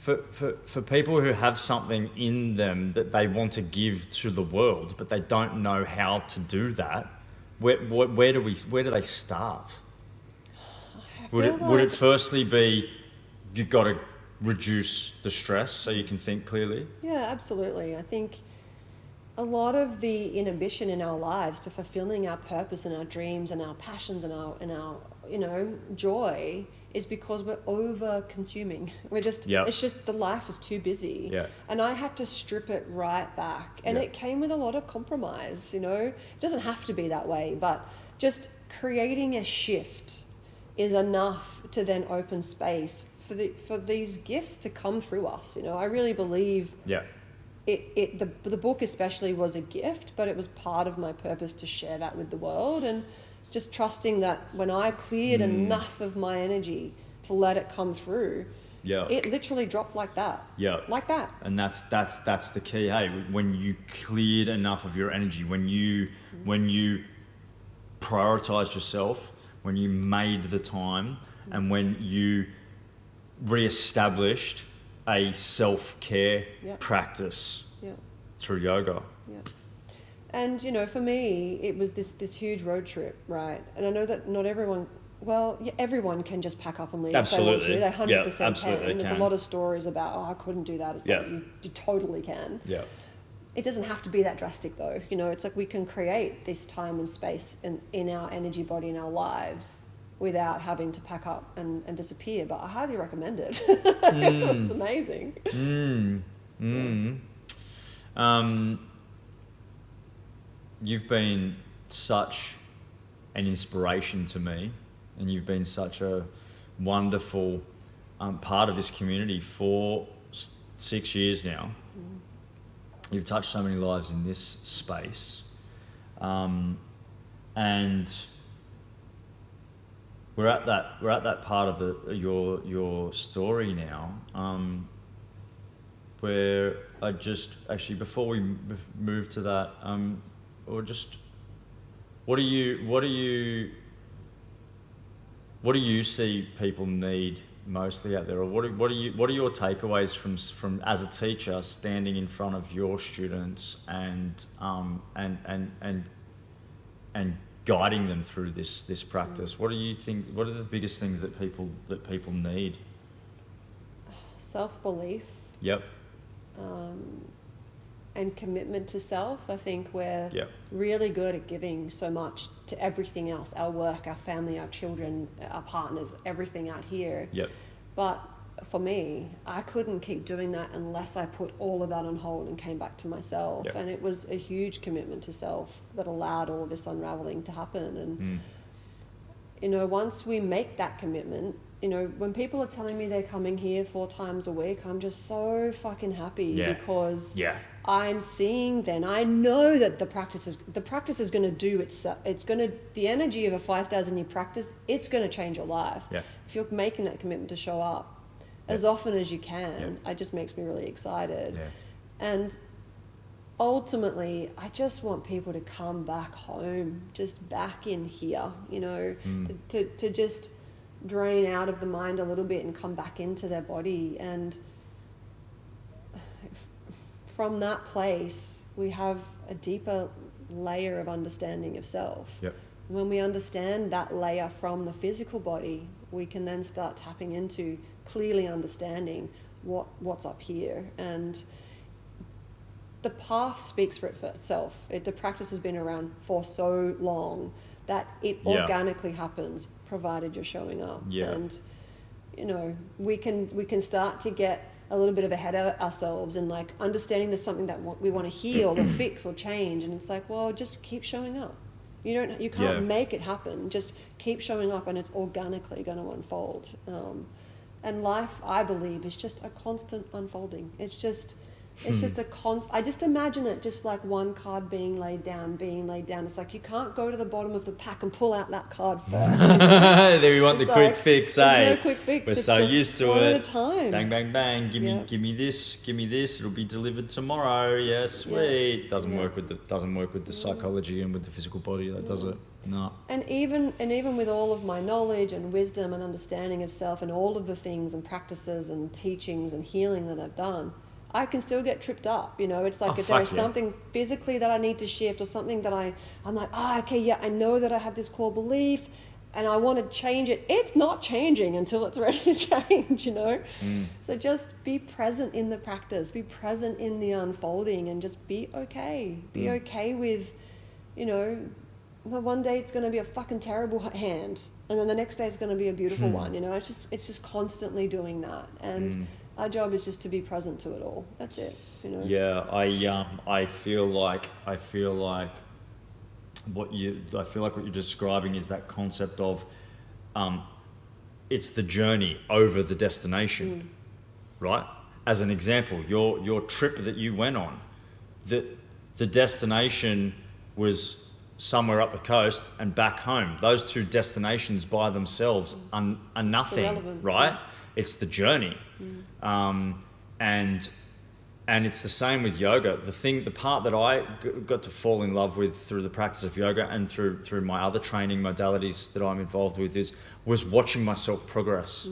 have something in them that they want to give to the world, but they don't know how to do that, where do they start? Would it firstly be, you've got to reduce the stress so you can think clearly? Yeah, absolutely. I think a lot of the inhibition in our lives to fulfilling our purpose and our dreams and our passions and our joy is because we're over consuming. It's just the life is too busy. Yeah. And I had to strip it right back. And it came with a lot of compromise, It doesn't have to be that way, but just creating a shift is enough to then open space for these gifts to come through us. I really believe the book especially was a gift, but it was part of my purpose to share that with the world, and just trusting that when I cleared enough of my energy to let it come through, it literally dropped like that. Like that. And that's the key. Hey, when you cleared enough of your energy, when you prioritized yourself, when you made the time, and when you re-established a self-care practice through yoga. And for me, it was this huge road trip, right? And I know that not everyone, everyone can just pack up and leave. Absolutely. If they want to. They 100% absolutely can. And there's a lot of stories about, I couldn't do that. It's like you totally can. Yeah. It doesn't have to be that drastic though. It's like we can create this time and space in our energy body in our lives without having to pack up and disappear. But I highly recommend it. It was amazing. You've been such an inspiration to me, and you've been such a wonderful part of this community for 6 years now. You've touched so many lives in this space, and we're at that part of your story now, where I just actually, before we move to that, or just what do you see people need mostly out there, or what are your takeaways from as a teacher standing in front of your students and guiding them through this practice? What do you think? What are the biggest things that people need? Self-belief. Yep. And commitment to self. I think we're really good at giving so much to everything else, our work, our family, our children, our partners, everything out here. Yep. But for me, I couldn't keep doing that unless I put all of that on hold and came back to myself. Yep. And it was a huge commitment to self that allowed all this unraveling to happen. And once we make that commitment, when people are telling me they're coming here 4 times a week, I'm just so fucking happy because I'm seeing then, I know that the practice is going to do the energy of a 5,000 year practice, it's going to change your life. If you're making that commitment to show up as often as you can, it just makes me really excited. And ultimately, I just want people to come back home, just back in here, to just drain out of the mind a little bit and come back into their body. And from that place, we have a deeper layer of understanding of self. When we understand that layer from the physical body, we can then start tapping into clearly understanding what's up here. And the path speaks for itself. The practice has been around for so long that it organically happens, provided you're showing up. And we can start to get a little bit of ahead of ourselves and like understanding there's something that we want to heal or fix or change, and it's like, well, just keep showing up. You can't make it happen. Just keep showing up, and it's organically going to unfold. And life, I believe, is just a constant unfolding. It's just I just imagine it just like one card being laid down. It's like you can't go to the bottom of the pack and pull out that card first. There we want the quick fix, There's no quick fix. We're it's so just used to one it. At a time. Bang, bang, bang. Give me this. It'll be delivered tomorrow. Yeah, sweet. Doesn't work with the psychology and with the physical body. That does it. No. And even with all of my knowledge and wisdom and understanding of self and all of the things and practices and teachings and healing that I've done, I can still get tripped up. It's like if there's something physically that I need to shift or something that I'm like, I know that I have this core belief, and I want to change it. It's not changing until it's ready to change, you know? So just be present in the practice, be present in the unfolding, and just be okay. Be okay with, you know, one day it's going to be a fucking terrible hand, and then the next day it's going to be a beautiful one, you know? It's just constantly doing that. And our job is just to be present to it all. That's it, you know? Yeah, I feel like what you're describing is that concept of it's the journey over the destination, right? As an example, your trip that you went on, the destination was somewhere up the coast and back home. Those two destinations by themselves are nothing, right? It's the journey. And it's the same with yoga. The part that I got to fall in love with through the practice of yoga and through my other training modalities that I'm involved with was watching myself progress.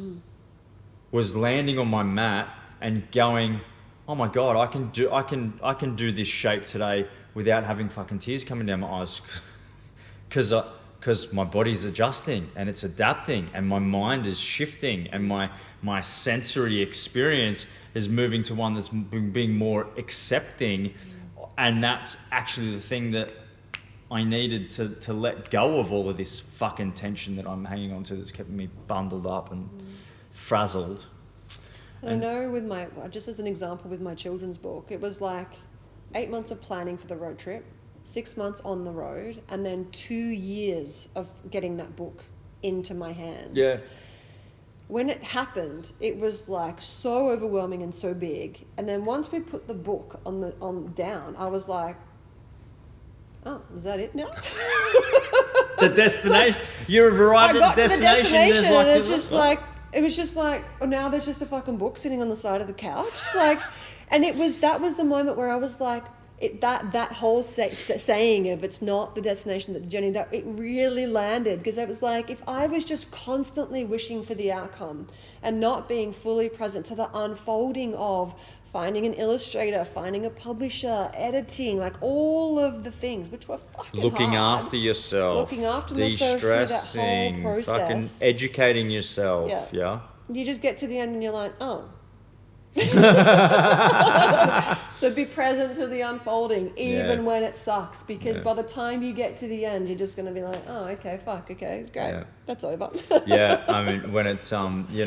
Was landing on my mat and going, oh my God, I can do this shape today without having fucking tears coming down my eyes, because my body's adjusting and it's adapting and my mind is shifting and my sensory experience is moving to one that's being more accepting. And that's actually the thing that I needed to let go of all of this fucking tension that I'm hanging on to that's kept me bundled up and frazzled. I know just as an example with my children's book, it was like 8 months of planning for the road trip, 6 months on the road, and then 2 years of getting that book into my hands. Yeah. When it happened, it was like so overwhelming and so big. And then once we put the book on down, I was like, oh, is that it now? The destination. You've arrived at the destination. And it's just like, it was just like, oh, now there's just a fucking book sitting on the side of the couch. Like, and that was the moment where I was like, that whole saying of it's not the destination, that the journey, that it really landed, because it was like, if I was just constantly wishing for the outcome and not being fully present to the unfolding of finding an illustrator, finding a publisher, editing, like all of the things, which were fucking looking hard. after yourself, looking after myself through that whole process, fucking educating yourself. Yeah. You just get to the end and you're like, oh. So be present to the unfolding, even when it sucks, because by the time you get to the end, you're just going to be like, oh, okay, great, that's over. Yeah, I mean, when it's and we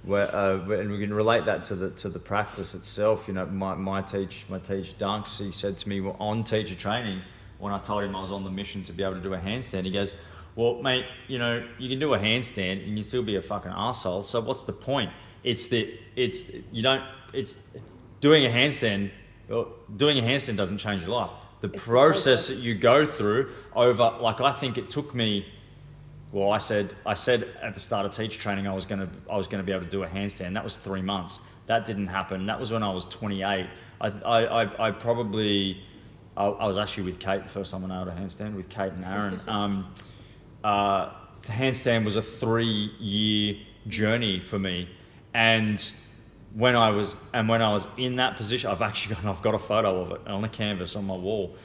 can relate that to the practice itself. You know, my teacher Dunks, he said to me on teacher training, when I told him I was on the mission to be able to do a handstand, he goes, well, mate, you know, you can do a handstand and you still be a fucking arsehole, so what's the point? Doing a handstand doesn't change your life. The process that you go through over, like, I think it took me, well, I said at the start of teacher training I was gonna be able to do a handstand. That was 3 months. That didn't happen. That was when I was 28. I was actually with Kate the first time I nailed a handstand, with Kate and Aaron. The handstand was a 3-year journey for me. And when I was in that position, I've got a photo of it on a canvas on my wall.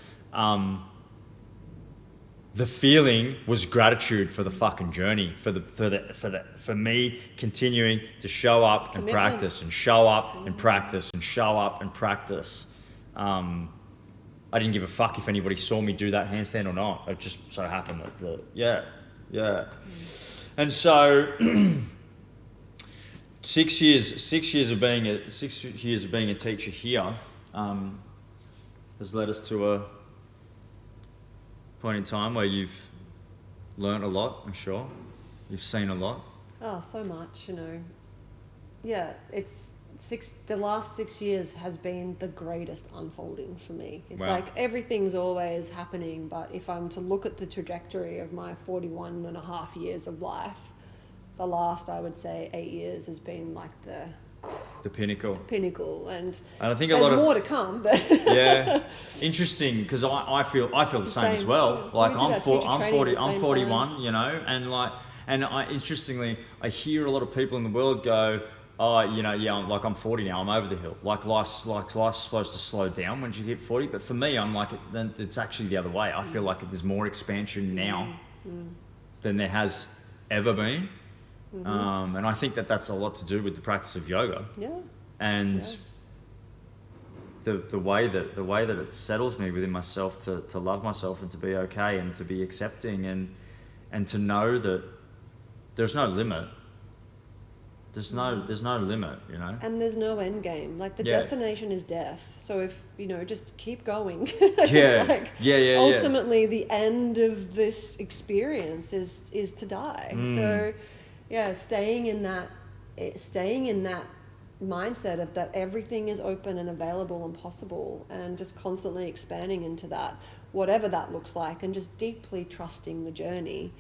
The feeling was gratitude for the fucking journey, for me continuing to show up and practice and show up and practice and show up and practice. I didn't give a fuck if anybody saw me do that handstand or not. It just so happened that and so. 6 years of being a teacher here has led us to a point in time where you've learnt a lot. I'm sure you've seen a lot. Oh, so much, you know. Yeah, the last 6 years has been the greatest unfolding for me. It's like everything's always happening, but if I'm to look at the trajectory of my 41 and a half years of life, the last, I would say, 8 years has been like the pinnacle. And I think there's more to come, but interesting, because I feel the same as well. Like I'm 41, you know, and interestingly, I hear a lot of people in the world go, oh, you know, I'm 40 now, I'm over the hill. Like life's supposed to slow down when you hit 40, but for me, I'm like, it's actually the other way. I feel like there's more expansion now. than there has ever been. Mm-hmm. And I think that that's a lot to do with the practice of yoga. Yeah. And the way that it settles me within myself to love myself and to be okay and to be accepting and to know that there's no limit. There's no limit, you know. And there's no end game. Like the destination is death. So if just keep going. Ultimately, the end of this experience is to die. So, staying in that mindset of that everything is open and available and possible, and just constantly expanding into that, whatever that looks like, and just deeply trusting the journey.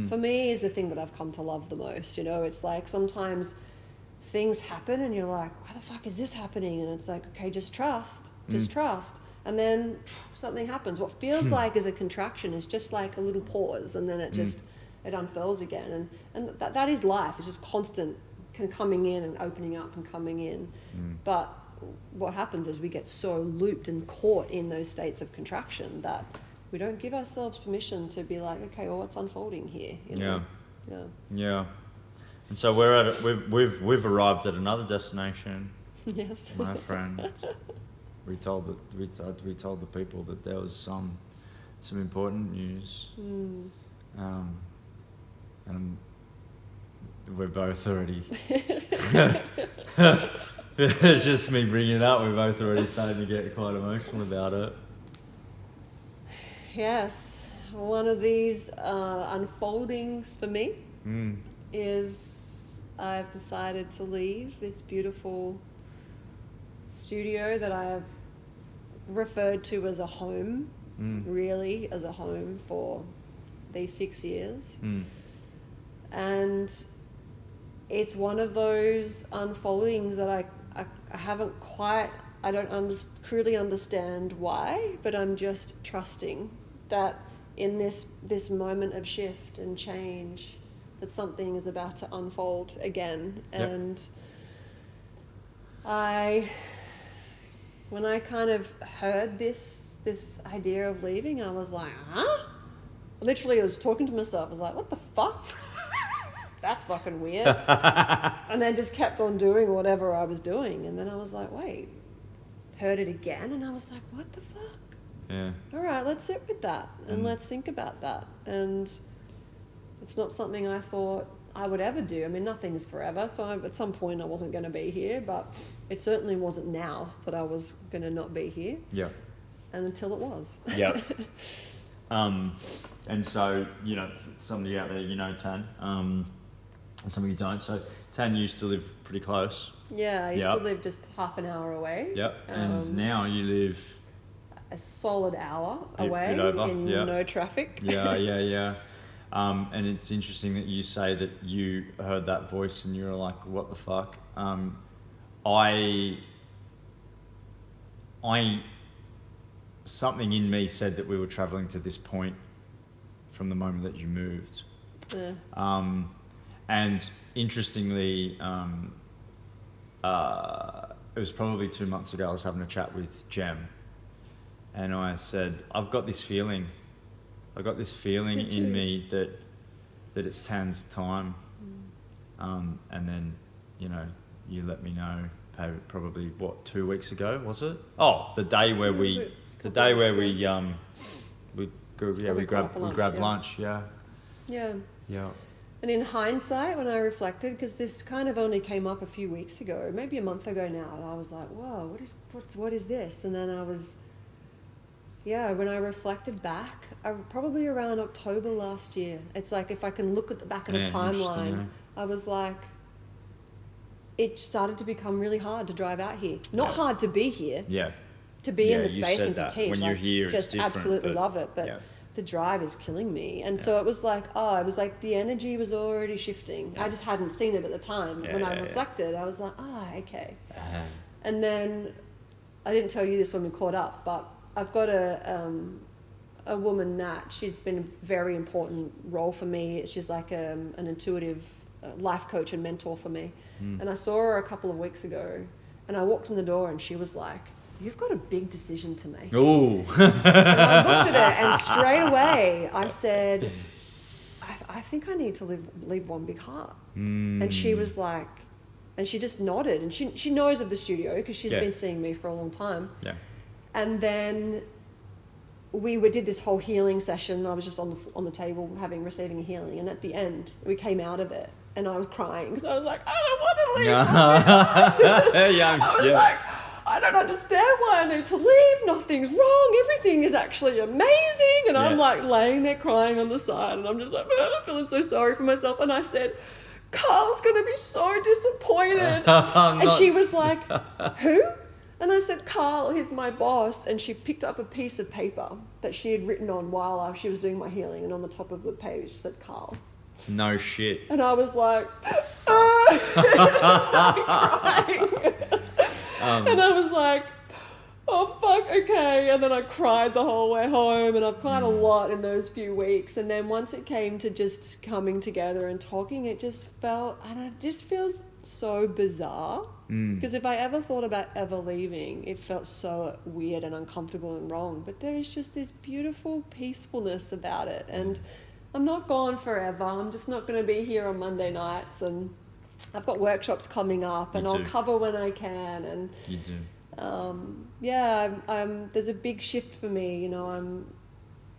For me, is the thing that I've come to love the most. It's like sometimes things happen and you're like, why the fuck is this happening? And it's like, okay, just trust. And then something happens. What feels like is a contraction is just like a little pause, and then it unfurls again. And that is life. It's just constant coming in and opening up and coming in. But what happens is we get so looped and caught in those states of contraction that we don't give ourselves permission to be like, okay, well, what's unfolding here? Yeah. And so we're at we've arrived at another destination. Yes, my friend. We told the people that there was some important news. And we're both already. It's just me bringing it up. We're both already starting to get quite emotional about it. Yes, one of these unfoldings for me is I've decided to leave this beautiful studio that I have referred to as a home, really as a home for these 6 years. And it's one of those unfoldings that I haven't quite, I don't truly understand why, but I'm just trusting that in this moment of shift and change, that something is about to unfold again. And when I kind of heard this idea of leaving, I was like, huh? Literally, I was talking to myself. I was like, what the fuck? That's fucking weird. And then just kept on doing whatever I was doing. And then I was like, wait, heard it again. And I was like, what the fuck? Yeah. All right, let's sit with that and let's think about that. And it's not something I thought I would ever do. I mean, nothing is forever. So at some point I wasn't going to be here, but it certainly wasn't now that I was going to not be here. Yeah. And until it was. Yeah. And so, somebody out there, Tan, and some of you don't. So Tan used to live pretty close. Yeah, I used to live just half an hour away. Yep. And now you live a solid hour away in no traffic. Yeah. And it's interesting that you say that you heard that voice and you were like, what the fuck? Something in me said that we were traveling to this point from the moment that you moved. Yeah. And interestingly, it was probably 2 months ago, I was having a chat with Jem, and I said, I've got this feeling in me that it's Tan's time. And then, you let me know probably 2 weeks ago, was it? Oh, the day where we grabbed lunch. Yeah. And in hindsight, when I reflected, because this kind of only came up a few weeks ago, maybe a month ago now, and I was like, whoa, what is this? And then when I reflected back, probably around October last year, it's like if I can look at the back of the timeline, I was like, it started to become really hard to drive out here. Not hard to be here. Yeah. To be in the space and to teach. When you're here, just absolutely love it. But the drive is killing me. And so it was like, the energy was already shifting. I just hadn't seen it at the time. When I reflected, I was like, okay. And then, I didn't tell you this when we caught up, but I've got a woman, Nat. She's been a very important role for me. She's like an intuitive life coach and mentor for me. And I saw her a couple of weeks ago, and I walked in the door and she was like, you've got a big decision to make. Ooh. And I looked at her and straight away I said, I think I need to leave one big heart. And she was like, and she just nodded, and she knows of the studio because she's been seeing me for a long time. Yeah. And then we did this whole healing session. I was just on the table receiving a healing, and at the end we came out of it, and I was crying because I was like, I don't want to leave. I was like, I don't understand why I need to leave. Nothing's wrong. Everything is actually amazing. And I'm like laying there crying on the side, and I'm just like, I'm feeling so sorry for myself. And I said, Karl's going to be so disappointed. And she was like, who? And I said, Karl, he's my boss. And she picked up a piece of paper that she had written on while she was doing my healing. And on the top of the page said, Karl. No shit. And I was like, I started crying. And I was like, oh, fuck, okay. And then I cried the whole way home, and I've cried a lot in those few weeks. And then once it came to just coming together and talking, it just feels so bizarre. Because if I ever thought about ever leaving, it felt so weird and uncomfortable and wrong. But there's just this beautiful peacefulness about it. And I'm not gone forever. I'm just not going to be here on Monday nights. And I've got workshops coming up, and I'll cover when I can. And you do. There's a big shift for me. You know,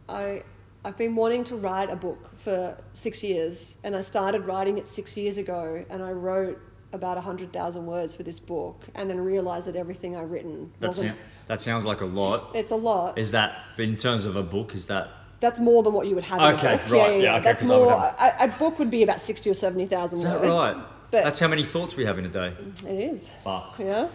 I've been wanting to write a book for 6 years, and I started writing it 6 years ago, and I wrote about 100,000 words for this book, and then realized that everything I've written that sounds like a lot. It's a lot. Is that, in terms of a book, is that... That's more than what you would have in a book. Right, Yeah. Okay, That's more. A book would be about 60 or 70,000 words. Is that right? But that's how many thoughts we have in a day. It is. Fuck. Yeah.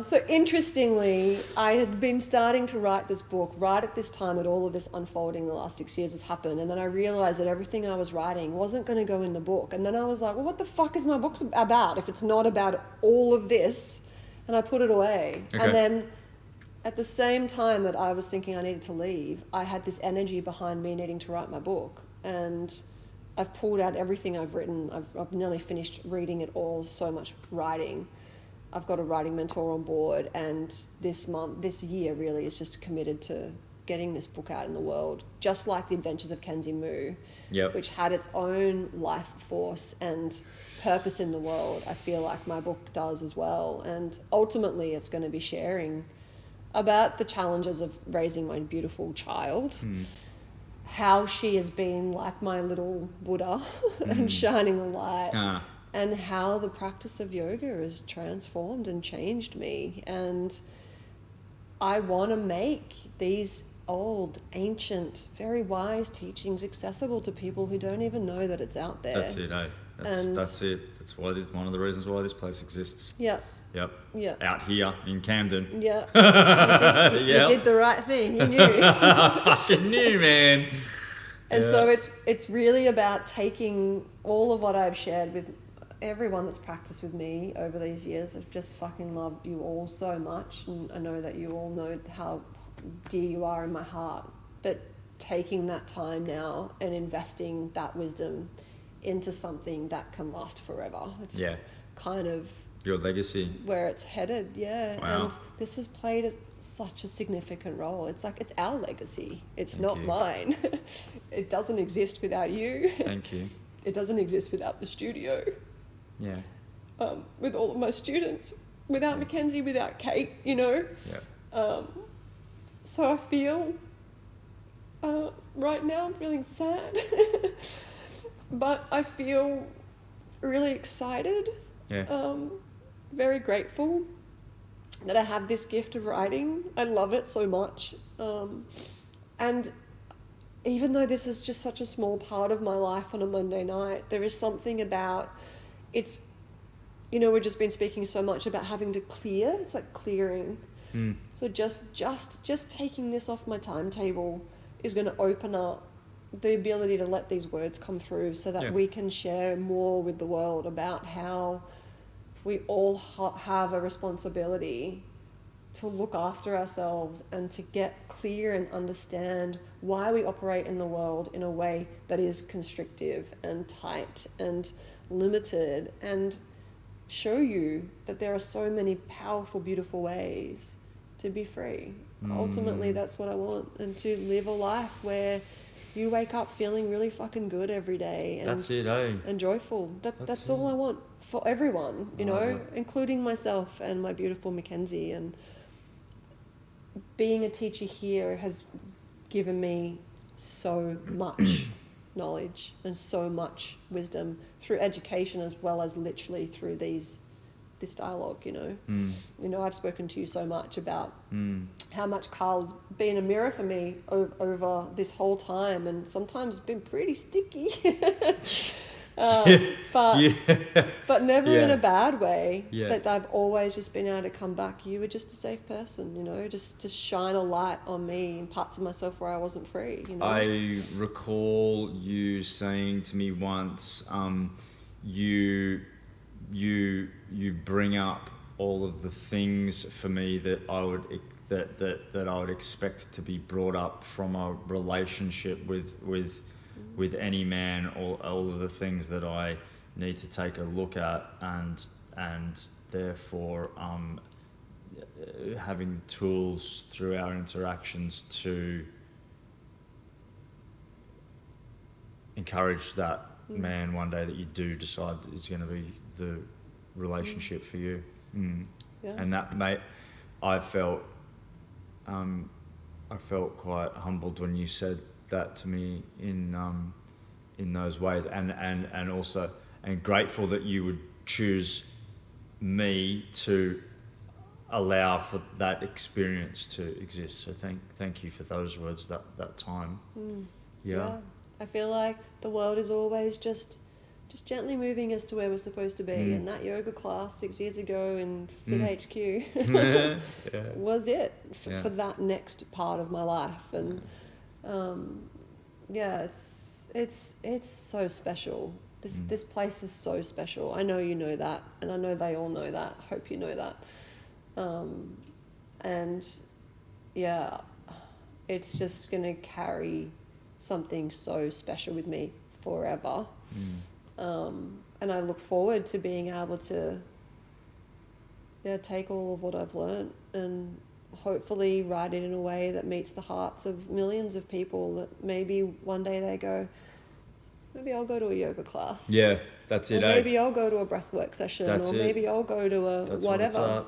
So interestingly, I had been starting to write this book right at this time that all of this unfolding the last 6 years has happened. And then I realized that everything I was writing wasn't going to go in the book. And then I was like, well, what the fuck is my book about if it's not about all of this? And I put it away. Okay. And then at the same time that I was thinking I needed to leave, I had this energy behind me needing to write my book. And I've pulled out everything I've written. I've nearly finished reading it all, so much writing. I've got a writing mentor on board, and this year really is just committed to getting this book out in the world, just like The Adventures of Kenzie Moo, which had its own life force and purpose in the world. I feel like my book does as well. And ultimately it's going to be sharing about the challenges of raising my beautiful child, how she has been like my little Buddha and shining a light, and how the practice of yoga has transformed and changed me. And I want to make these old, ancient, very wise teachings accessible to people who don't even know that it's out there. That's it, eh? That's it. That's why one of the reasons why this place exists. Yeah. Yep. Yeah. Out here in Camden. Yeah. You did the right thing. You knew. I fucking knew, man. And so it's really about taking all of what I've shared with everyone that's practiced with me over these years. I've just fucking loved you all so much, and I know that you all know how dear you are in my heart. But taking that time now and investing that wisdom into something that can last forever. It's kind of your legacy, where it's headed. Wow. And this has played such a significant role. It's like, it's our legacy. It's not mine. It doesn't exist without you. Thank you. It doesn't exist without the studio. Yeah. With all of my students, without Mackenzie, without Kate, you know. Yeah. So I feel right now I'm feeling sad, but I feel really excited. Yeah. Very grateful that I have this gift of writing. I love it so much. And even though this is just such a small part of my life on a Monday night, there is something about it's, you know, we've just been speaking so much about having to clear. It's like clearing. So just taking this off my timetable is going to open up the ability to let these words come through, so that we can share more with the world about how we all have a responsibility to look after ourselves and to get clear and understand why we operate in the world in a way that is constrictive and tight and limited, and show you that there are so many powerful, beautiful ways to be free. Ultimately, that's what I want, and to live a life where you wake up feeling really fucking good every day. And, that's it, eh? And joyful. That's all I want for everyone, you know, including myself and my beautiful Mackenzie. And being a teacher here has given me so much knowledge and so much wisdom through education, as well as literally through this dialogue, you know. You know, I've spoken to you so much about how much Karl's been a mirror for me over this whole time, and sometimes been pretty sticky. But never in a bad way. That I've always just been able to come back. You were just a safe person, you know, just to shine a light on me and parts of myself where I wasn't free, you know. I recall you saying to me once, you bring up all of the things for me that I would expect to be brought up from a relationship with any man, all of the things that I need to take a look at, and therefore having tools through our interactions to encourage that man one day that you do decide is going to be the relationship for you. And that, mate, I felt quite humbled when you said that to me in those ways, and also grateful that you would choose me to allow for that experience to exist. So thank you for those words that time. Yeah. I feel like the world is always just gently moving us to where we're supposed to be, and that yoga class 6 years ago in Fit HQ was it for that next part of my life. And it's so special. This place is so special. I know you know that, and I know they all know that. I hope you know that. And yeah, it's just gonna carry something so special with me forever. And I look forward to being able to take all of what I've learned and hopefully write it in a way that meets the hearts of millions of people, that maybe one day they go, maybe I'll go to a yoga class. Yeah, that's it. Or maybe I'll go to a breathwork session, maybe I'll go to a whatever.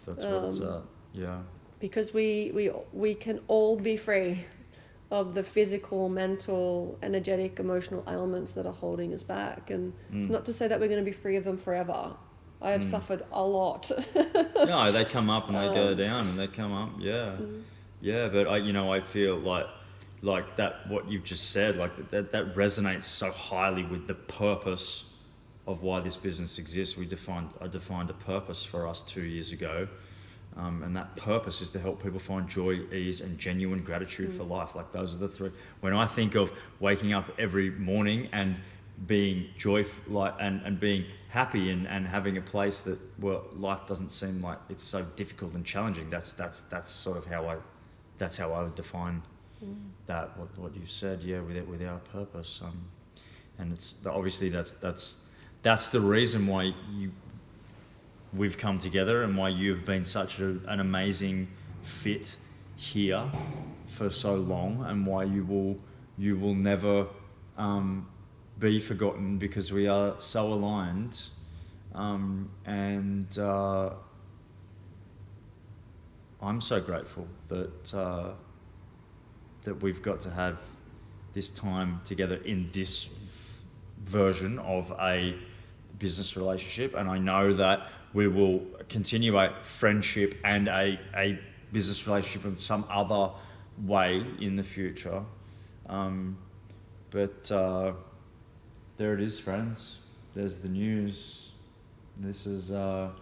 That's what it's at. Yeah. Because we can all be free of the physical, mental, energetic, emotional elements that are holding us back. And it's not to say that we're going to be free of them forever. I have suffered a lot. No, they come up and they go down, and they come up. Yeah. Yeah, but I feel like that, what you've just said, like that resonates so highly with the purpose of why this business exists. I defined a purpose for us 2 years ago. And that purpose is to help people find joy, ease, and genuine gratitude for life. Like, those are the three. When I think of waking up every morning and being joyful, and being happy, and having a place that, well, life doesn't seem like it's so difficult and challenging. That's sort of how I would define that. What you've said, with our purpose. And it's obviously that's the reason why we've come together, and why you've been such an amazing fit here for so long, and why you will never be forgotten, because we are so aligned. And I'm so grateful that we've got to have this time together in this version of a business relationship, and I know that we will continue a friendship and a business relationship in some other way in the future. But there it is, friends. There's the news. This is a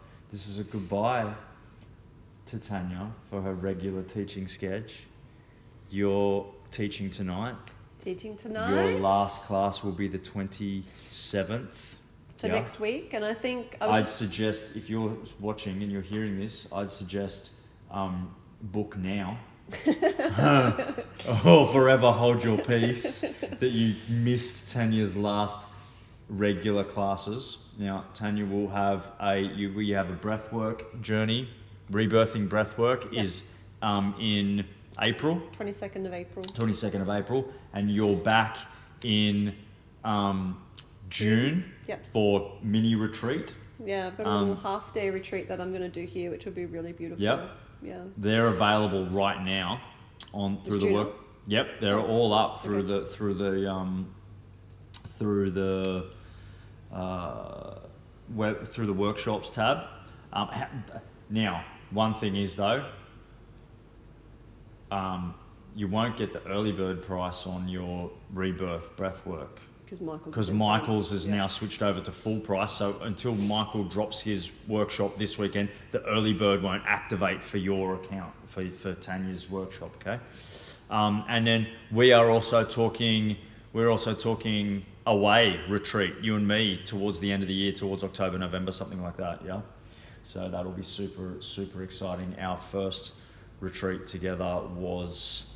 goodbye to Tanya for her regular teaching sketch. You're teaching tonight. Your last class will be the 27th. So next week, and I think I'd suggest, if you're watching and you're hearing this, I'd suggest book now. Or forever hold your peace that you missed Tanya's last regular classes. Now, Tanya will have we have a breathwork journey. Rebirthing breathwork is in April. 22nd of April. 22nd of April, and you're back in June Yep. for mini retreat. Yeah, I've got a little half-day retreat that I'm going to do here, which will be really beautiful. Yep. Yeah. They're available right now through the work. Yep, they're all up through the workshops tab. Now, one thing is though, you won't get the early bird price on your rebirth breathwork because Michael's has now switched over to full price. So until Michael drops his workshop this weekend, the early bird won't activate for your account for Tanya's workshop. Okay, and then we're also talking away retreat, you and me, towards the end of the year, towards October, November, something like that. Yeah, so that'll be super exciting. Our first retreat together was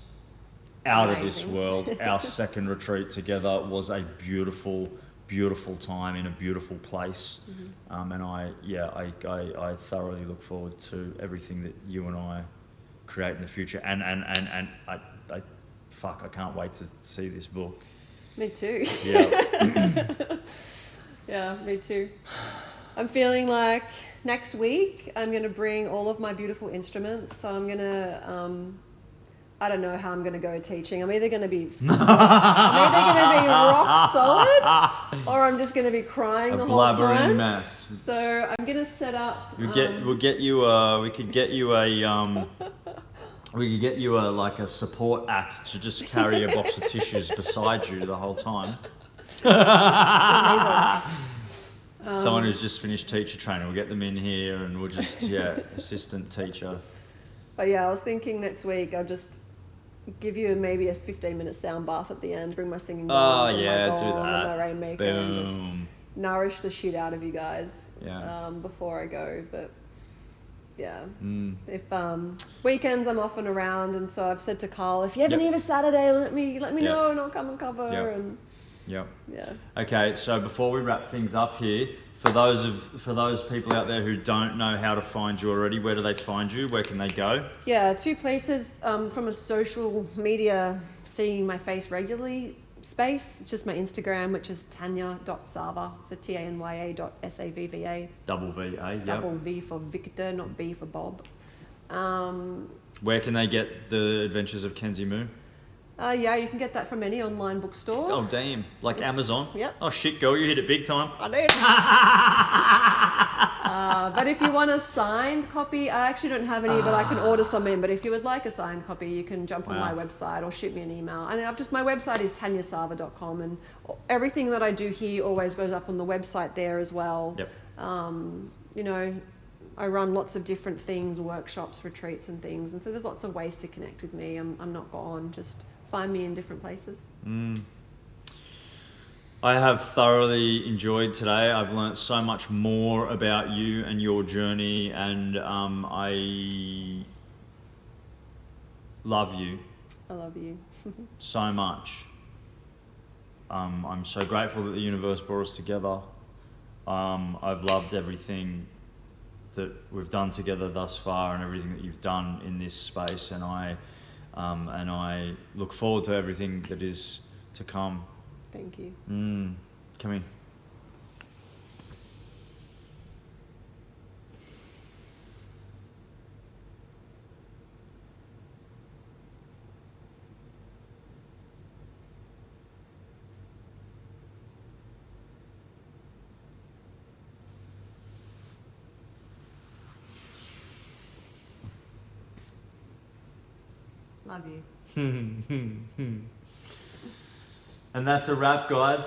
out of this world. Our second retreat together was a beautiful time in a beautiful place. And I thoroughly look forward to everything that you and I create in the future. And I can't wait to see this book. Me too. Yeah. Yeah, me too. I'm feeling like next week I'm going to bring all of my beautiful instruments. So I'm going to, I don't know how I'm going to go teaching. I'm either going to be rock solid, or I'm just going to be crying the whole time. A blabbering mess. So I'm going to set up. We could get you like a support act to just carry a box of tissues beside you the whole time. Someone who's just finished teacher training, we'll get them in here and we'll just, assistant teacher. But yeah, I was thinking next week I'll just give you maybe a 15-minute sound bath at the end, bring my singing bowls and my gong and my rainmaker and just nourish the shit out of you guys before I go. But yeah, if weekends I'm off and around, and so I've said to Karl, if you ever need a Saturday, let me know and I'll come and cover. And yeah. Okay, so before we wrap things up here, for those people out there who don't know how to find you already, where do they find you? Where can they go? Yeah, two places from a social media, seeing my face regularly space. It's just my Instagram, which is Tanya.Savva, so Tanya.Savva. Double V-A, yep. Double V for Victor, not B for Bob. Where can they get the Adventures of Kenzie Moo? Yeah, you can get that from any online bookstore. Oh, damn. Like Amazon? Yep. Oh, shit, girl, you hit it big time. I did. But if you want a signed copy, I actually don't have any, but I can order some in. But if you would like a signed copy, you can jump on my website or shoot me an email. And my website is tanyasavva.com, and everything that I do here always goes up on the website there as well. Yep. I run lots of different things, workshops, retreats and things. And so there's lots of ways to connect with me. I'm not gone. Just find me in different places. I have thoroughly enjoyed today. I've learnt so much more about you and your journey, and I love you. I love you. So much. I'm so grateful that the universe brought us together. I've loved everything that we've done together thus far and everything that you've done in this space, and I look forward to everything that is to come. Thank you. Come here. Love you. And that's a wrap, guys.